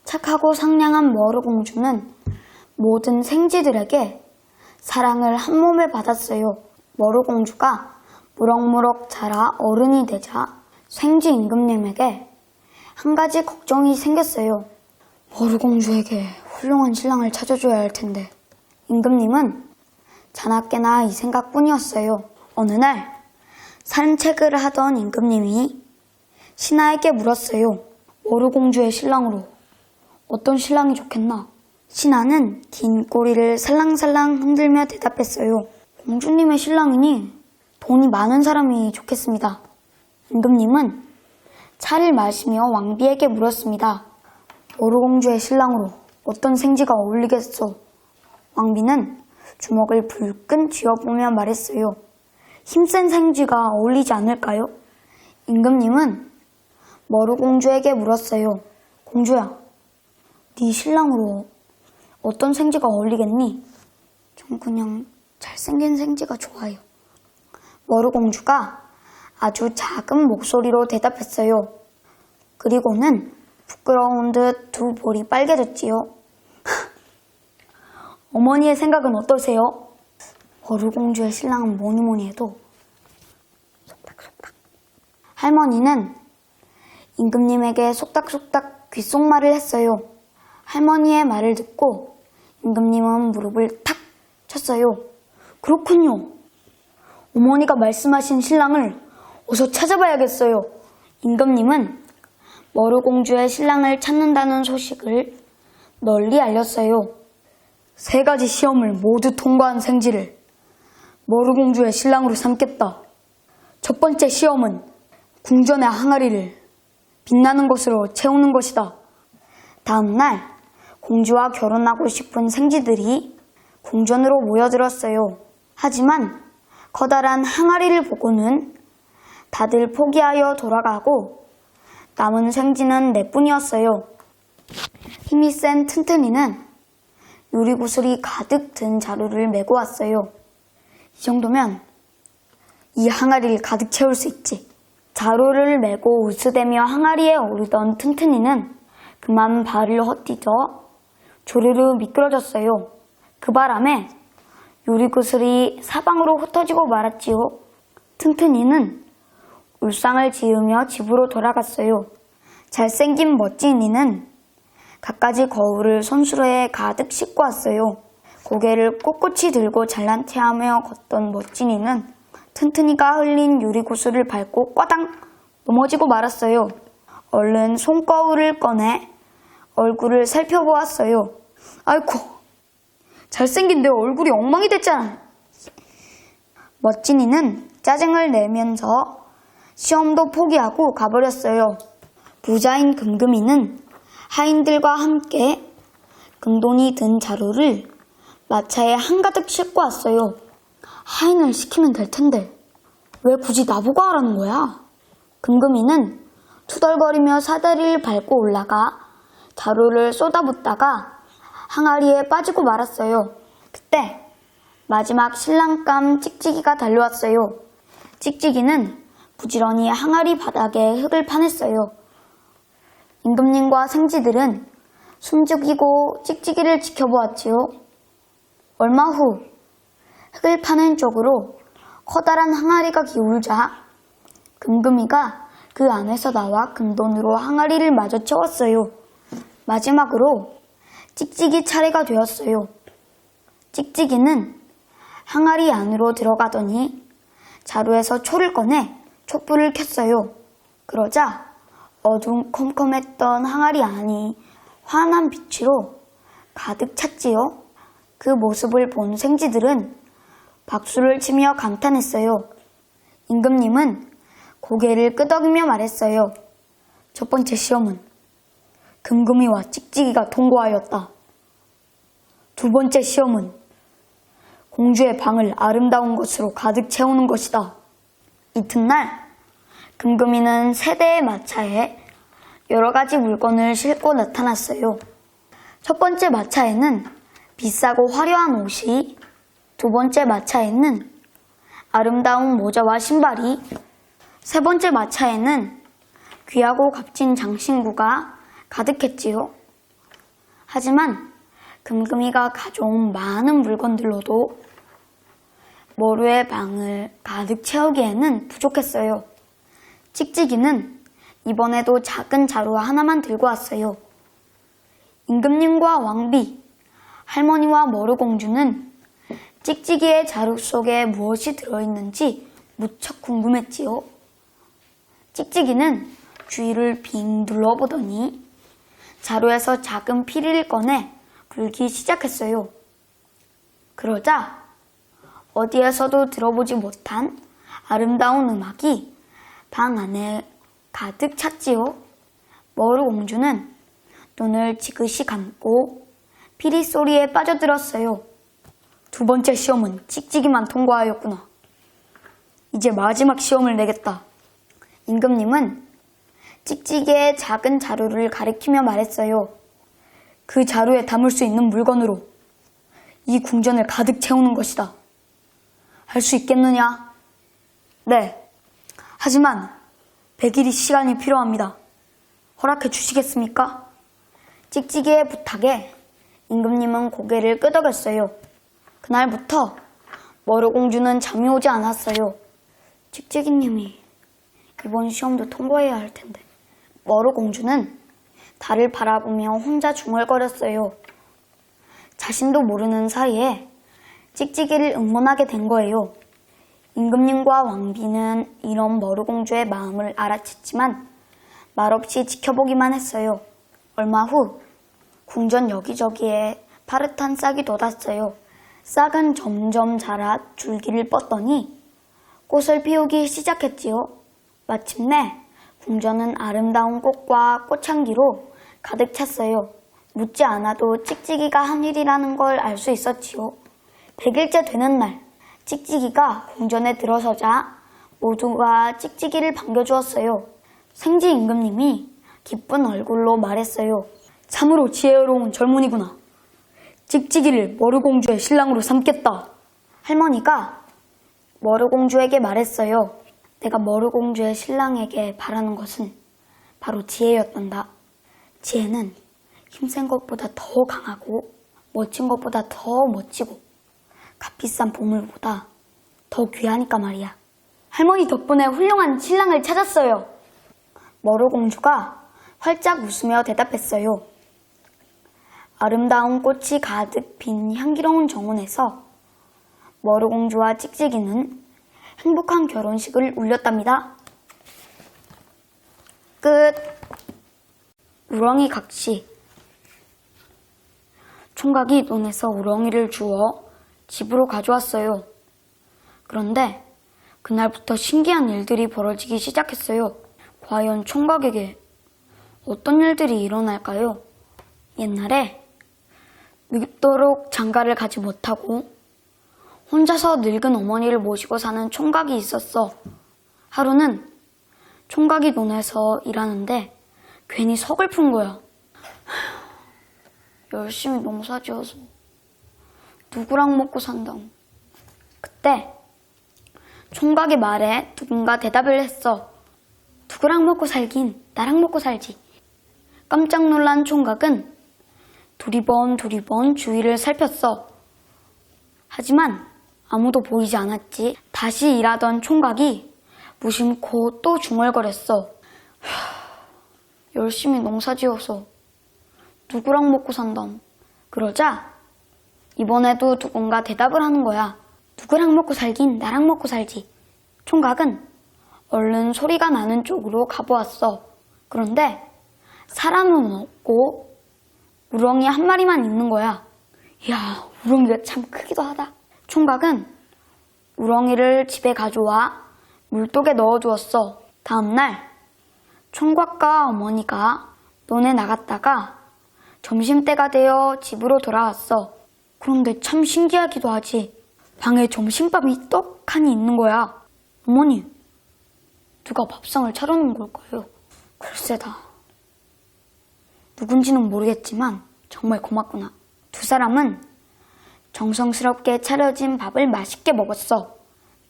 착하고 상냥한 머루공주는 모든 생쥐들에게 사랑을 한 몸에 받았어요. 머루공주가 무럭무럭 자라 어른이 되자 생쥐 임금님에게 한 가지 걱정이 생겼어요. 머루공주에게 훌륭한 신랑을 찾아줘야 할 텐데. 임금님은 자나깨나 이 생각뿐이었어요. 어느 날 산책을 하던 임금님이 신하에게 물었어요. 머루공주의 신랑으로 어떤 신랑이 좋겠나? 신하는 긴 꼬리를 살랑살랑 흔들며 대답했어요. 공주님의 신랑이니 돈이 많은 사람이 좋겠습니다. 임금님은 차를 마시며 왕비에게 물었습니다. 머루공주의 신랑으로 어떤 생지가 어울리겠소? 왕비는 주먹을 불끈 쥐어보며 말했어요. 힘센 생쥐가 어울리지 않을까요? 임금님은 머루공주에게 물었어요. 공주야, 네 신랑으로 어떤 생쥐가 어울리겠니? 전 그냥 잘생긴 생쥐가 좋아요. 머루공주가 아주 작은 목소리로 대답했어요. 그리고는 부끄러운 듯 두 볼이 빨개졌지요. 어머니의 생각은 어떠세요? 머루공주의 신랑은 뭐니 해도 속닥속닥. 할머니는 임금님에게 속닥속닥 귓속말을 했어요. 할머니의 말을 듣고 임금님은 무릎을 탁 쳤어요. 그렇군요. 어머니가 말씀하신 신랑을 어서 찾아봐야겠어요. 임금님은 머루공주의 신랑을 찾는다는 소식을 널리 알렸어요. 3가지 시험을 모두 통과한 생쥐를 머루공주의 신랑으로 삼겠다. 첫 번째 시험은 궁전의 항아리를 빛나는 것으로 채우는 것이다. 다음 날 공주와 결혼하고 싶은 생쥐들이 궁전으로 모여들었어요. 하지만 커다란 항아리를 보고는 다들 포기하여 돌아가고 남은 생쥐는 4뿐이었어요. 힘이 센 튼튼이는 유리구슬이 가득 든 자루를 메고 왔어요. 이 정도면 이 항아리를 가득 채울 수 있지. 자루를 메고 우스대며 항아리에 오르던 튼튼이는 그만 발을 헛디뎌 조르르 미끄러졌어요. 그 바람에 유리구슬이 사방으로 흩어지고 말았지요. 튼튼이는 울상을 지으며 집으로 돌아갔어요. 잘생긴 멋진이는 갖가지 거울을 손수레에 가득 싣고 왔어요. 고개를 꼿꼿이 들고 잘난 체하며 걷던 멋진이는 튼튼이가 흘린 유리구슬을 밟고 꽈당 넘어지고 말았어요. 얼른 손거울을 꺼내 얼굴을 살펴보았어요. 아이고, 잘생긴 내 얼굴이 엉망이 됐잖아. 멋진이는 짜증을 내면서 시험도 포기하고 가버렸어요. 부자인 금금이는 하인들과 함께 금돈이 든 자루를 마차에 한가득 싣고 왔어요. 하인을 시키면 될 텐데 왜 굳이 나보고 하라는 거야? 금금이는 투덜거리며 사다리를 밟고 올라가 자루를 쏟아붓다가 항아리에 빠지고 말았어요. 그때 마지막 신랑감 찍찍이가 달려왔어요. 찍찍이는 부지런히 항아리 바닥에 흙을 파냈어요. 임금님과 생쥐들은 숨죽이고 찍찍이를 지켜보았지요. 얼마 후 흙을 파는 쪽으로 커다란 항아리가 기울자 금금이가 그 안에서 나와 금돈으로 항아리를 마저 채웠어요. 마지막으로 찍찍이 차례가 되었어요. 찍찍이는 항아리 안으로 들어가더니 자루에서 초를 꺼내 촛불을 켰어요. 그러자 어둠컴컴했던 항아리 안이 환한 빛으로 가득 찼지요. 그 모습을 본 생쥐들은 박수를 치며 감탄했어요. 임금님은 고개를 끄덕이며 말했어요. 첫 번째 시험은 금금이와 찍찍이가 통과하였다. 두 번째 시험은 공주의 방을 아름다운 것으로 가득 채우는 것이다. 이튿날 금금이는 3대의 마차에 여러 가지 물건을 싣고 나타났어요. 첫 번째 마차에는 비싸고 화려한 옷이, 두 번째 마차에는 아름다운 모자와 신발이, 세 번째 마차에는 귀하고 값진 장신구가 가득했지요. 하지만 금금이가 가져온 많은 물건들로도 머루의 방을 가득 채우기에는 부족했어요. 찍찍이는 이번에도 작은 자루 하나만 들고 왔어요. 임금님과 왕비, 할머니와 머루공주는 찍찍이의 자루 속에 무엇이 들어있는지 무척 궁금했지요. 찍찍이는 주위를 빙 둘러보더니 자루에서 작은 피리를 꺼내 불기 시작했어요. 그러자 어디에서도 들어보지 못한 아름다운 음악이 방 안에 가득 찼지요. 머루공주는 눈을 지그시 감고 피리 소리에 빠져들었어요. 두 번째 시험은 찍찍이만 통과하였구나. 이제 마지막 시험을 내겠다. 임금님은 찍찍이의 작은 자루를 가리키며 말했어요. 그 자루에 담을 수 있는 물건으로 이 궁전을 가득 채우는 것이다. 할 수 있겠느냐? 네. 하지만 100일이 시간이 필요합니다. 허락해 주시겠습니까? 찍찍이의 부탁에 임금님은 고개를 끄덕였어요. 그날부터 머루공주는 잠이 오지 않았어요. 찍찍이님이 이번 시험도 통과해야 할 텐데. 머루공주는 달을 바라보며 혼자 중얼거렸어요. 자신도 모르는 사이에 찍찍이를 응원하게 된 거예요. 임금님과 왕비는 이런 머루공주의 마음을 알아챘지만 말없이 지켜보기만 했어요. 얼마 후 궁전 여기저기에 파릇한 싹이 돋았어요. 싹은 점점 자라 줄기를 뻗더니 꽃을 피우기 시작했지요. 마침내 궁전은 아름다운 꽃과 꽃향기로 가득 찼어요. 묻지 않아도 찍찍이가 한 일이라는 걸 알 수 있었지요. 100일째 되는 날, 찍찍이가 궁전에 들어서자 모두가 찍찍이를 반겨주었어요. 생지 임금님이 기쁜 얼굴로 말했어요. 참으로 지혜로운 젊은이구나. 찍찍이를 머루공주의 신랑으로 삼겠다. 할머니가 머루공주에게 말했어요. 내가 머루공주의 신랑에게 바라는 것은 바로 지혜였단다. 지혜는 힘센 것보다 더 강하고 멋진 것보다 더 멋지고 값비싼 보물보다 더 귀하니까 말이야. 할머니 덕분에 훌륭한 신랑을 찾았어요. 머루공주가 활짝 웃으며 대답했어요. 아름다운 꽃이 가득 핀 향기로운 정원에서 머루공주와 찍찍이는 행복한 결혼식을 올렸답니다. 끝. 우렁이 각시. 총각이 논에서 우렁이를 주워 집으로 가져왔어요. 그런데 그날부터 신기한 일들이 벌어지기 시작했어요. 과연 총각에게 어떤 일들이 일어날까요? 옛날에 늦도록 장가를 가지 못하고 혼자서 늙은 어머니를 모시고 사는 총각이 있었어. 하루는 총각이 논에서 일하는데 괜히 서글픈 거야. 열심히 농사 지어서 누구랑 먹고 산다. 그때 총각의 말에 누군가 대답을 했어. 누구랑 먹고 살긴 나랑 먹고 살지. 깜짝 놀란 총각은 두리번 주위를 살폈어. 하지만 아무도 보이지 않았지. 다시 일하던 총각이 무심코 또 중얼거렸어. 열심히 농사 지어서 누구랑 먹고 산담. 그러자 이번에도 누군가 대답을 하는 거야. 누구랑 먹고 살긴 나랑 먹고 살지. 총각은 얼른 소리가 나는 쪽으로 가보았어. 그런데 사람은 없고 우렁이 한 마리만 있는 거야. 이야, 우렁이가 참 크기도 하다. 총각은 우렁이를 집에 가져와 물독에 넣어두었어. 다음날 총각과 어머니가 논에 나갔다가 점심때가 되어 집으로 돌아왔어. 그런데 참 신기하기도 하지. 방에 점심밥이 떡하니 있는 거야. 어머니, 누가 밥상을 차려놓은 걸까요? 글쎄다. 누군지는 모르겠지만 정말 고맙구나. 두 사람은 정성스럽게 차려진 밥을 맛있게 먹었어.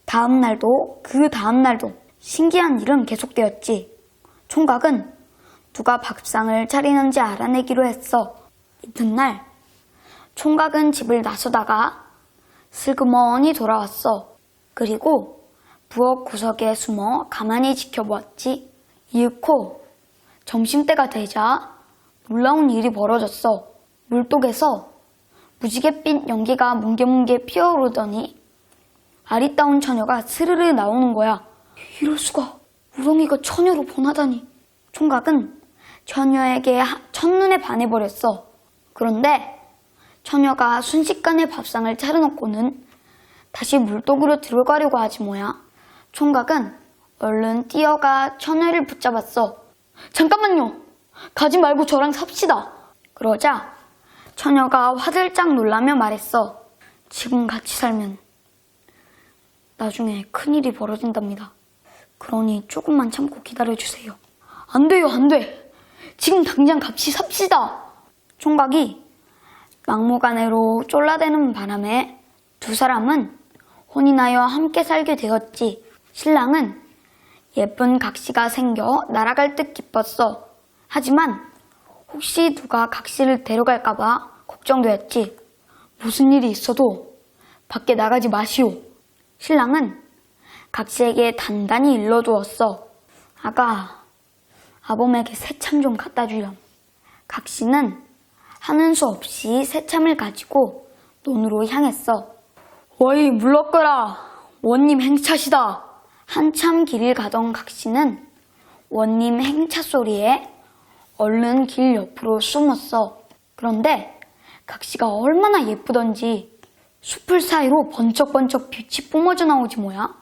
다음 날도 그 다음 날도 신기한 일은 계속되었지. 총각은 누가 밥상을 차리는지 알아내기로 했어. 이튿날 총각은 집을 나서다가 슬그머니 돌아왔어. 그리고 부엌 구석에 숨어 가만히 지켜보았지. 이윽고 점심때가 되자 놀라운 일이 벌어졌어. 물독에서 무지갯빛 연기가 뭉게뭉게 피어오르더니 아리따운 처녀가 스르르 나오는 거야. 이럴 수가. 우렁이가 처녀로 변하다니. 총각은 처녀에게 첫눈에 반해버렸어. 그런데 처녀가 순식간에 밥상을 차려놓고는 다시 물독으로 들어가려고 하지 뭐야. 총각은 얼른 뛰어가 처녀를 붙잡았어. 잠깐만요. 가지 말고 저랑 삽시다. 그러자 처녀가 화들짝 놀라며 말했어. 지금 같이 살면 나중에 큰일이 벌어진답니다. 그러니 조금만 참고 기다려주세요. 안 돼요, 안 돼. 지금 당장 같이 삽시다. 총각이 막무가내로 쫄라대는 바람에 두 사람은 혼이 나여 함께 살게 되었지. 신랑은 예쁜 각시가 생겨 날아갈 듯 기뻤어. 하지만 혹시 누가 각시를 데려갈까봐 걱정되었지. 무슨 일이 있어도 밖에 나가지 마시오. 신랑은 각시에게 단단히 일러주었어. 아가, 아범에게 새참 좀 갖다 주렴. 각시는 하는 수 없이 새참을 가지고 논으로 향했어. 어이, 물러거라. 원님 행차시다. 한참 길을 가던 각시는 원님 행차 소리에 얼른 길 옆으로 숨었어. 그런데 각시가 얼마나 예쁘던지 숲을 사이로 번쩍번쩍 빛이 뿜어져 나오지 뭐야.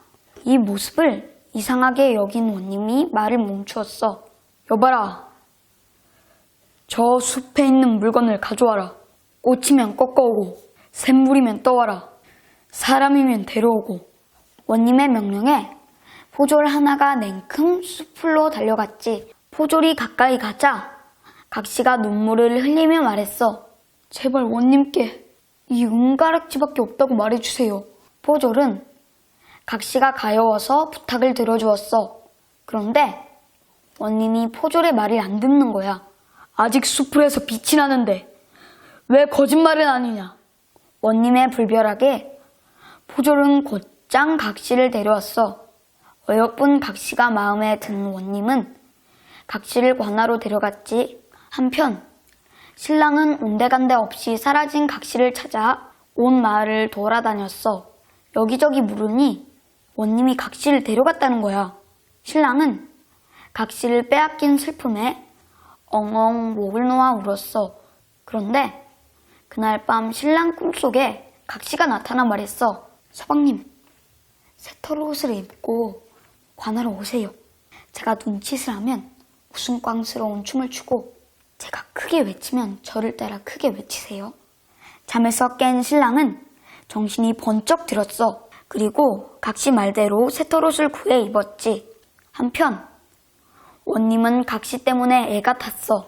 이 모습을 이상하게 여긴 원님이 말을 멈추었어. 여봐라. 저 숲에 있는 물건을 가져와라. 꽃이면 꺾어오고 샘물이면 떠와라. 사람이면 데려오고. 원님의 명령에 포졸 하나가 냉큼 숲으로 달려갔지. 포졸이 가까이 가자 각시가 눈물을 흘리며 말했어. 제발 원님께 이 은가락지밖에 없다고 말해주세요. 포졸은 각시가 가여워서 부탁을 들어주었어. 그런데 원님이 포졸의 말을 안 듣는 거야. 아직 숲에서 빛이 나는데 왜 거짓말은 아니냐. 원님의 불별하게 포졸은 곧장 각시를 데려왔어. 어여쁜 각시가 마음에 든 원님은 각시를 관하로 데려갔지. 한편 신랑은 온데간데 없이 사라진 각시를 찾아 온 마을을 돌아다녔어. 여기저기 물으니 원님이 각시를 데려갔다는 거야. 신랑은 각시를 빼앗긴 슬픔에 엉엉 목을 놓아 울었어. 그런데 그날 밤 신랑 꿈속에 각시가 나타나 말했어. 서방님, 새털 옷을 입고 관하러 오세요. 제가 눈짓을 하면 우스꽝스러운 춤을 추고 제가 크게 외치면 저를 따라 크게 외치세요. 잠에서 깬 신랑은 정신이 번쩍 들었어. 그리고 각시 말대로 새털옷을 구해 입었지. 한편 원님은 각시 때문에 애가 탔어.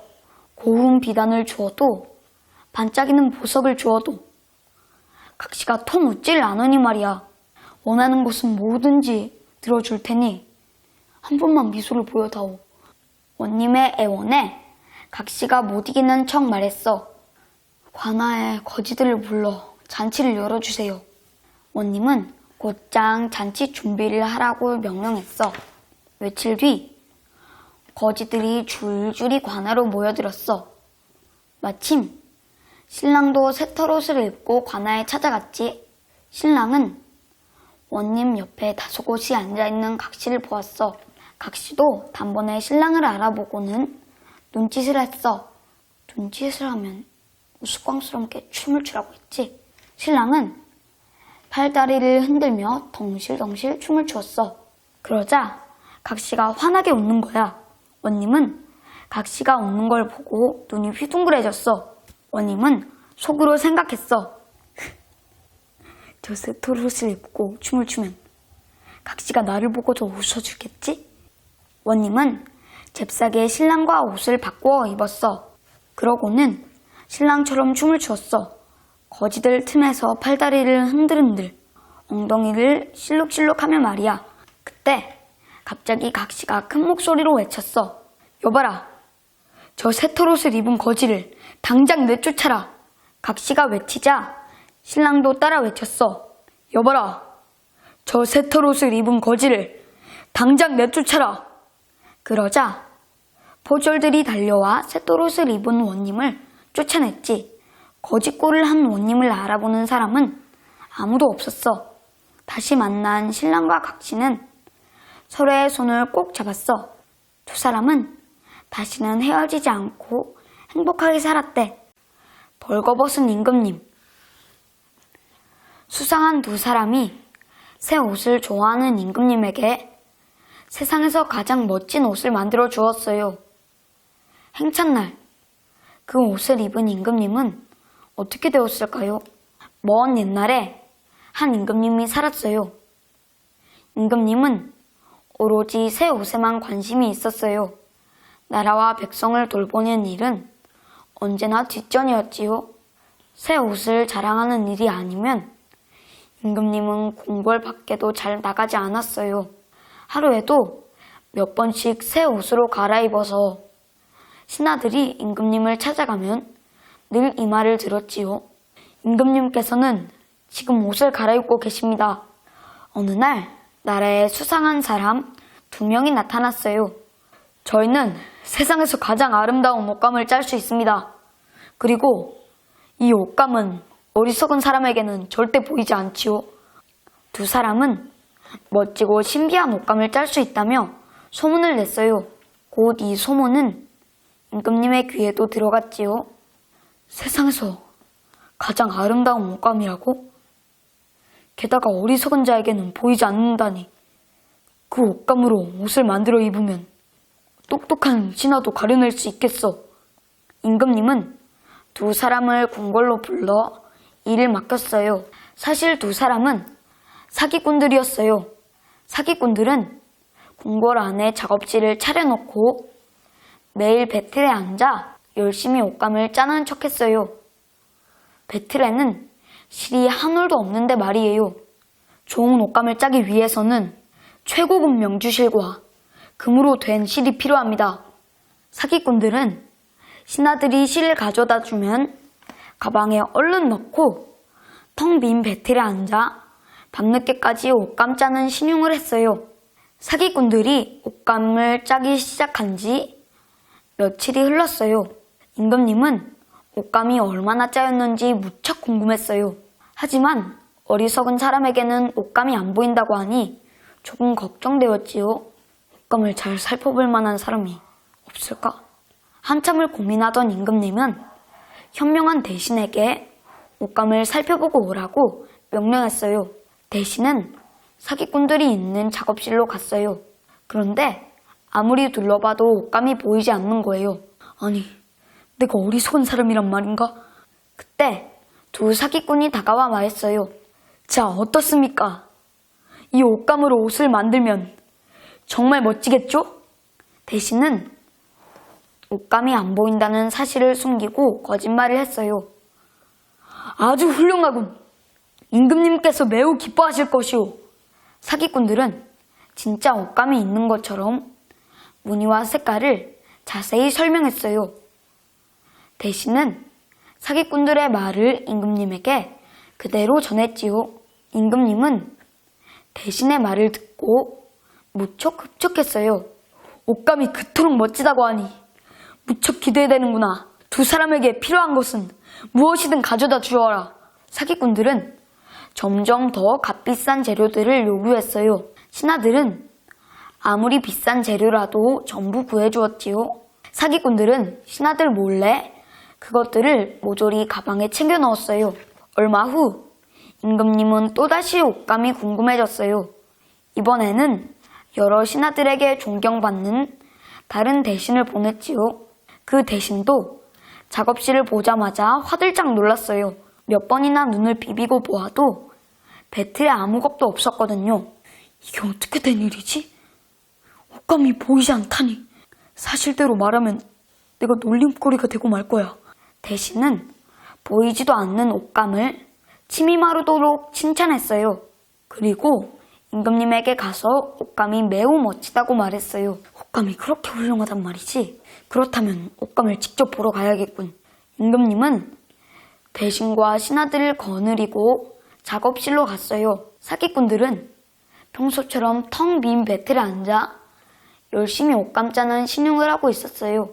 고운 비단을 주어도 반짝이는 보석을 주어도 각시가 통 웃질 않으니 말이야. 원하는 것은 뭐든지 들어줄 테니 한 번만 미소를 보여다오. 원님의 애원에 각시가 못 이기는 척 말했어. 관아에 거지들을 불러 잔치를 열어주세요. 원님은 곧장 잔치 준비를 하라고 명령했어. 며칠 뒤 거지들이 줄줄이 관아로 모여들었어. 마침 신랑도 새털옷을 입고 관아에 찾아갔지. 신랑은 원님 옆에 다소곳이 앉아있는 각시를 보았어. 각시도 단번에 신랑을 알아보고는 눈짓을 했어. 눈짓을 하면 우스꽝스럽게 춤을 추라고 했지. 신랑은 팔다리를 흔들며 덩실덩실 춤을 추었어. 그러자 각시가 환하게 웃는 거야. 원님은 각시가 웃는 걸 보고 눈이 휘둥그레졌어. 원님은 속으로 생각했어. 저 새털옷을 입고 춤을 추면 각시가 나를 보고도 웃어주겠지? 원님은 잽싸게 신랑과 옷을 바꾸어 입었어. 그러고는 신랑처럼 춤을 추었어. 거지들 틈에서 팔다리를 흔들흔들 엉덩이를 실룩실룩하며 말이야. 그때 갑자기 각시가 큰 목소리로 외쳤어. 여봐라. 저 새털옷을 입은 거지를 당장 내쫓아라. 각시가 외치자 신랑도 따라 외쳤어. 여봐라. 저 새털옷을 입은 거지를 당장 내쫓아라. 그러자 포졸들이 달려와 새털옷을 입은 원님을 쫓아냈지. 거짓골을 한 원님을 알아보는 사람은 아무도 없었어. 다시 만난 신랑과 각시는 서로의 손을 꼭 잡았어. 두 사람은 다시는 헤어지지 않고 행복하게 살았대. 벌거벗은 임금님. 수상한 두 사람이 새 옷을 좋아하는 임금님에게 세상에서 가장 멋진 옷을 만들어 주었어요. 행찬날 그 옷을 입은 임금님은 어떻게 되었을까요? 먼 옛날에 한 임금님이 살았어요. 임금님은 오로지 새 옷에만 관심이 있었어요. 나라와 백성을 돌보는 일은 언제나 뒷전이었지요. 새 옷을 자랑하는 일이 아니면 임금님은 궁궐 밖에도 잘 나가지 않았어요. 하루에도 몇 번씩 새 옷으로 갈아입어서 신하들이 임금님을 찾아가면 늘 이 말을 들었지요. 임금님께서는 지금 옷을 갈아입고 계십니다. 어느 날 나라에 수상한 사람 2명이 나타났어요. 저희는 세상에서 가장 아름다운 옷감을 짤 수 있습니다. 그리고 이 옷감은 어리석은 사람에게는 절대 보이지 않지요. 2 사람은 멋지고 신비한 옷감을 짤 수 있다며 소문을 냈어요. 곧 이 소문은 임금님의 귀에도 들어갔지요. 세상에서 가장 아름다운 옷감이라고? 게다가 어리석은 자에게는 보이지 않는다니. 그 옷감으로 옷을 만들어 입으면 똑똑한 신하도 가려낼 수 있겠어. 임금님은 2 사람을 궁궐로 불러 일을 맡겼어요. 사실 2 사람은 사기꾼들이었어요. 사기꾼들은 궁궐 안에 작업실을 차려놓고 매일 배틀에 앉아 열심히 옷감을 짜는 척했어요. 배틀에는 실이 한 올도 없는데 말이에요. 좋은 옷감을 짜기 위해서는 최고급 명주실과 금으로 된 실이 필요합니다. 사기꾼들은 신하들이 실을 가져다 주면 가방에 얼른 넣고 텅 빈 배틀에 앉아 밤늦게까지 옷감 짜는 신용을 했어요. 사기꾼들이 옷감을 짜기 시작한 지 며칠이 흘렀어요. 임금님은 옷감이 얼마나 짜였는지 무척 궁금했어요. 하지만 어리석은 사람에게는 옷감이 안 보인다고 하니 조금 걱정되었지요. 옷감을 잘 살펴볼 만한 사람이 없을까? 한참을 고민하던 임금님은 현명한 대신에게 옷감을 살펴보고 오라고 명령했어요. 대신은 사기꾼들이 있는 작업실로 갔어요. 그런데 아무리 둘러봐도 옷감이 보이지 않는 거예요. 아니, 내가 어리석은 사람이란 말인가? 그때 2 사기꾼이 다가와 말했어요. 자, 어떻습니까? 이 옷감으로 옷을 만들면 정말 멋지겠죠? 대신은 옷감이 안 보인다는 사실을 숨기고 거짓말을 했어요. 아주 훌륭하군. 임금님께서 매우 기뻐하실 것이오. 사기꾼들은 진짜 옷감이 있는 것처럼 무늬와 색깔을 자세히 설명했어요. 대신은 사기꾼들의 말을 임금님에게 그대로 전했지요. 임금님은 대신의 말을 듣고 무척 흡족했어요. 옷감이 그토록 멋지다고 하니 무척 기대되는구나. 2 사람에게 필요한 것은 무엇이든 가져다 주어라. 사기꾼들은 점점 더 값비싼 재료들을 요구했어요. 신하들은 아무리 비싼 재료라도 전부 구해주었지요. 사기꾼들은 신하들 몰래 그것들을 모조리 가방에 챙겨 넣었어요. 얼마 후 임금님은 또다시 옷감이 궁금해졌어요. 이번에는 여러 신하들에게 존경받는 다른 대신을 보냈지요. 그 대신도 작업실을 보자마자 화들짝 놀랐어요. 몇 번이나 눈을 비비고 보아도 배틀에 아무것도 없었거든요. 이게 어떻게 된 일이지? 옷감이 보이지 않다니. 사실대로 말하면 내가 놀림거리가 되고 말 거야. 대신은 보이지도 않는 옷감을 침이 마르도록 칭찬했어요. 그리고 임금님에게 가서 옷감이 매우 멋지다고 말했어요. 옷감이 그렇게 훌륭하단 말이지? 그렇다면 옷감을 직접 보러 가야겠군. 임금님은 대신과 신하들을 거느리고 작업실로 갔어요. 사기꾼들은 평소처럼 텅 빈 배틀에 앉아 열심히 옷감 짜는 신용을 하고 있었어요.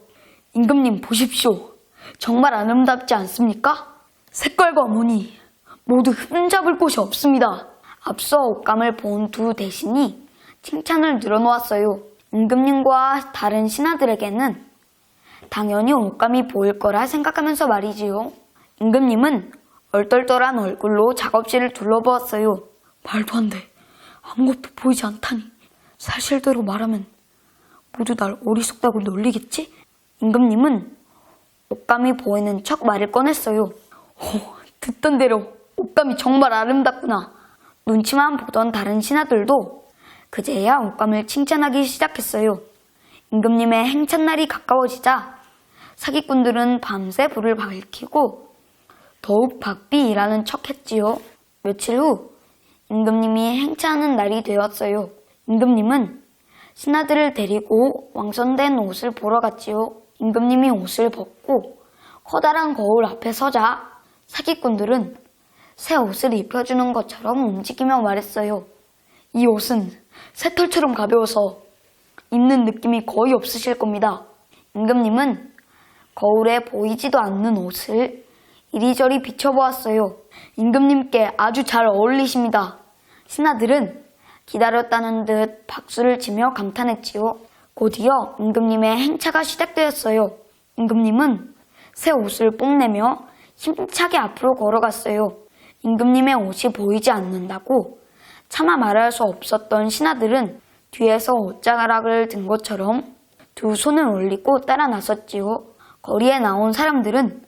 임금님 보십시오. 정말 아름답지 않습니까? 색깔과 무늬 모두 흠잡을 곳이 없습니다. 앞서 옷감을 본 2 대신이 칭찬을 늘어놓았어요. 임금님과 다른 신하들에게는 당연히 옷감이 보일 거라 생각하면서 말이지요. 임금님은 얼떨떨한 얼굴로 작업실을 둘러보았어요. 말도 안 돼. 아무것도 보이지 않다니. 사실대로 말하면 모두 날 어리석다고 놀리겠지? 임금님은 옷감이 보이는 척 말을 꺼냈어요. 듣던 대로 옷감이 정말 아름답구나. 눈치만 보던 다른 신하들도 그제야 옷감을 칭찬하기 시작했어요. 임금님의 행찬날이 가까워지자 사기꾼들은 밤새 불을 밝히고 더욱 바삐 일하는 척했지요. 며칠 후 임금님이 행차하는 날이 되었어요. 임금님은 신하들을 데리고 왕선된 옷을 보러 갔지요. 임금님이 옷을 벗고 커다란 거울 앞에 서자 사기꾼들은 새 옷을 입혀주는 것처럼 움직이며 말했어요. 이 옷은 새털처럼 가벼워서 입는 느낌이 거의 없으실 겁니다. 임금님은 거울에 보이지도 않는 옷을 이리저리 비춰보았어요. 임금님께 아주 잘 어울리십니다. 신하들은 기다렸다는 듯 박수를 치며 감탄했지요. 곧이어 임금님의 행차가 시작되었어요. 임금님은 새 옷을 뽐내며 힘차게 앞으로 걸어갔어요. 임금님의 옷이 보이지 않는다고 차마 말할 수 없었던 신하들은 뒤에서 옷자락을 든 것처럼 두 손을 올리고 따라 나섰지요. 거리에 나온 사람들은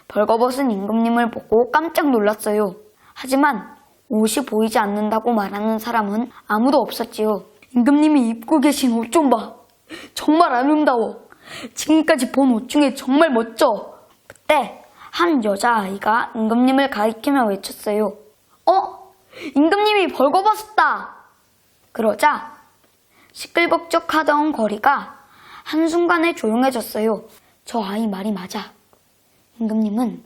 벌거벗은 임금님을 보고 깜짝 놀랐어요. 하지만 옷이 보이지 않는다고 말하는 사람은 아무도 없었지요. 임금님이 입고 계신 옷 좀 봐. 정말 아름다워. 지금까지 본 옷 중에 정말 멋져. 그때 한 여자아이가 임금님을 가리키며 외쳤어요. 임금님이 벌거벗었다. 그러자 시끌벅적하던 거리가 한순간에 조용해졌어요. 저 아이 말이 맞아. 임금님은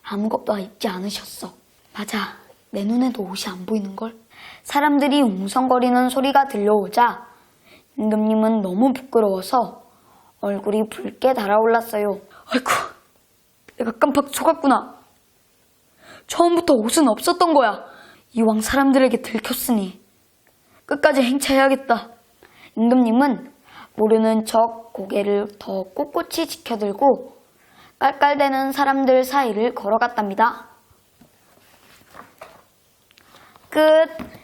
아무것도 입지 않으셨어. 맞아. 내 눈에도 옷이 안 보이는걸? 사람들이 웅성거리는 소리가 들려오자 임금님은 너무 부끄러워서 얼굴이 붉게 달아올랐어요. 아이고, 내가 깜빡 속았구나. 처음부터 옷은 없었던 거야. 이왕 사람들에게 들켰으니 끝까지 행차해야겠다. 임금님은 모르는 척 고개를 더 꼿꼿이 지켜들고 깔깔대는 사람들 사이를 걸어갔답니다. 끝.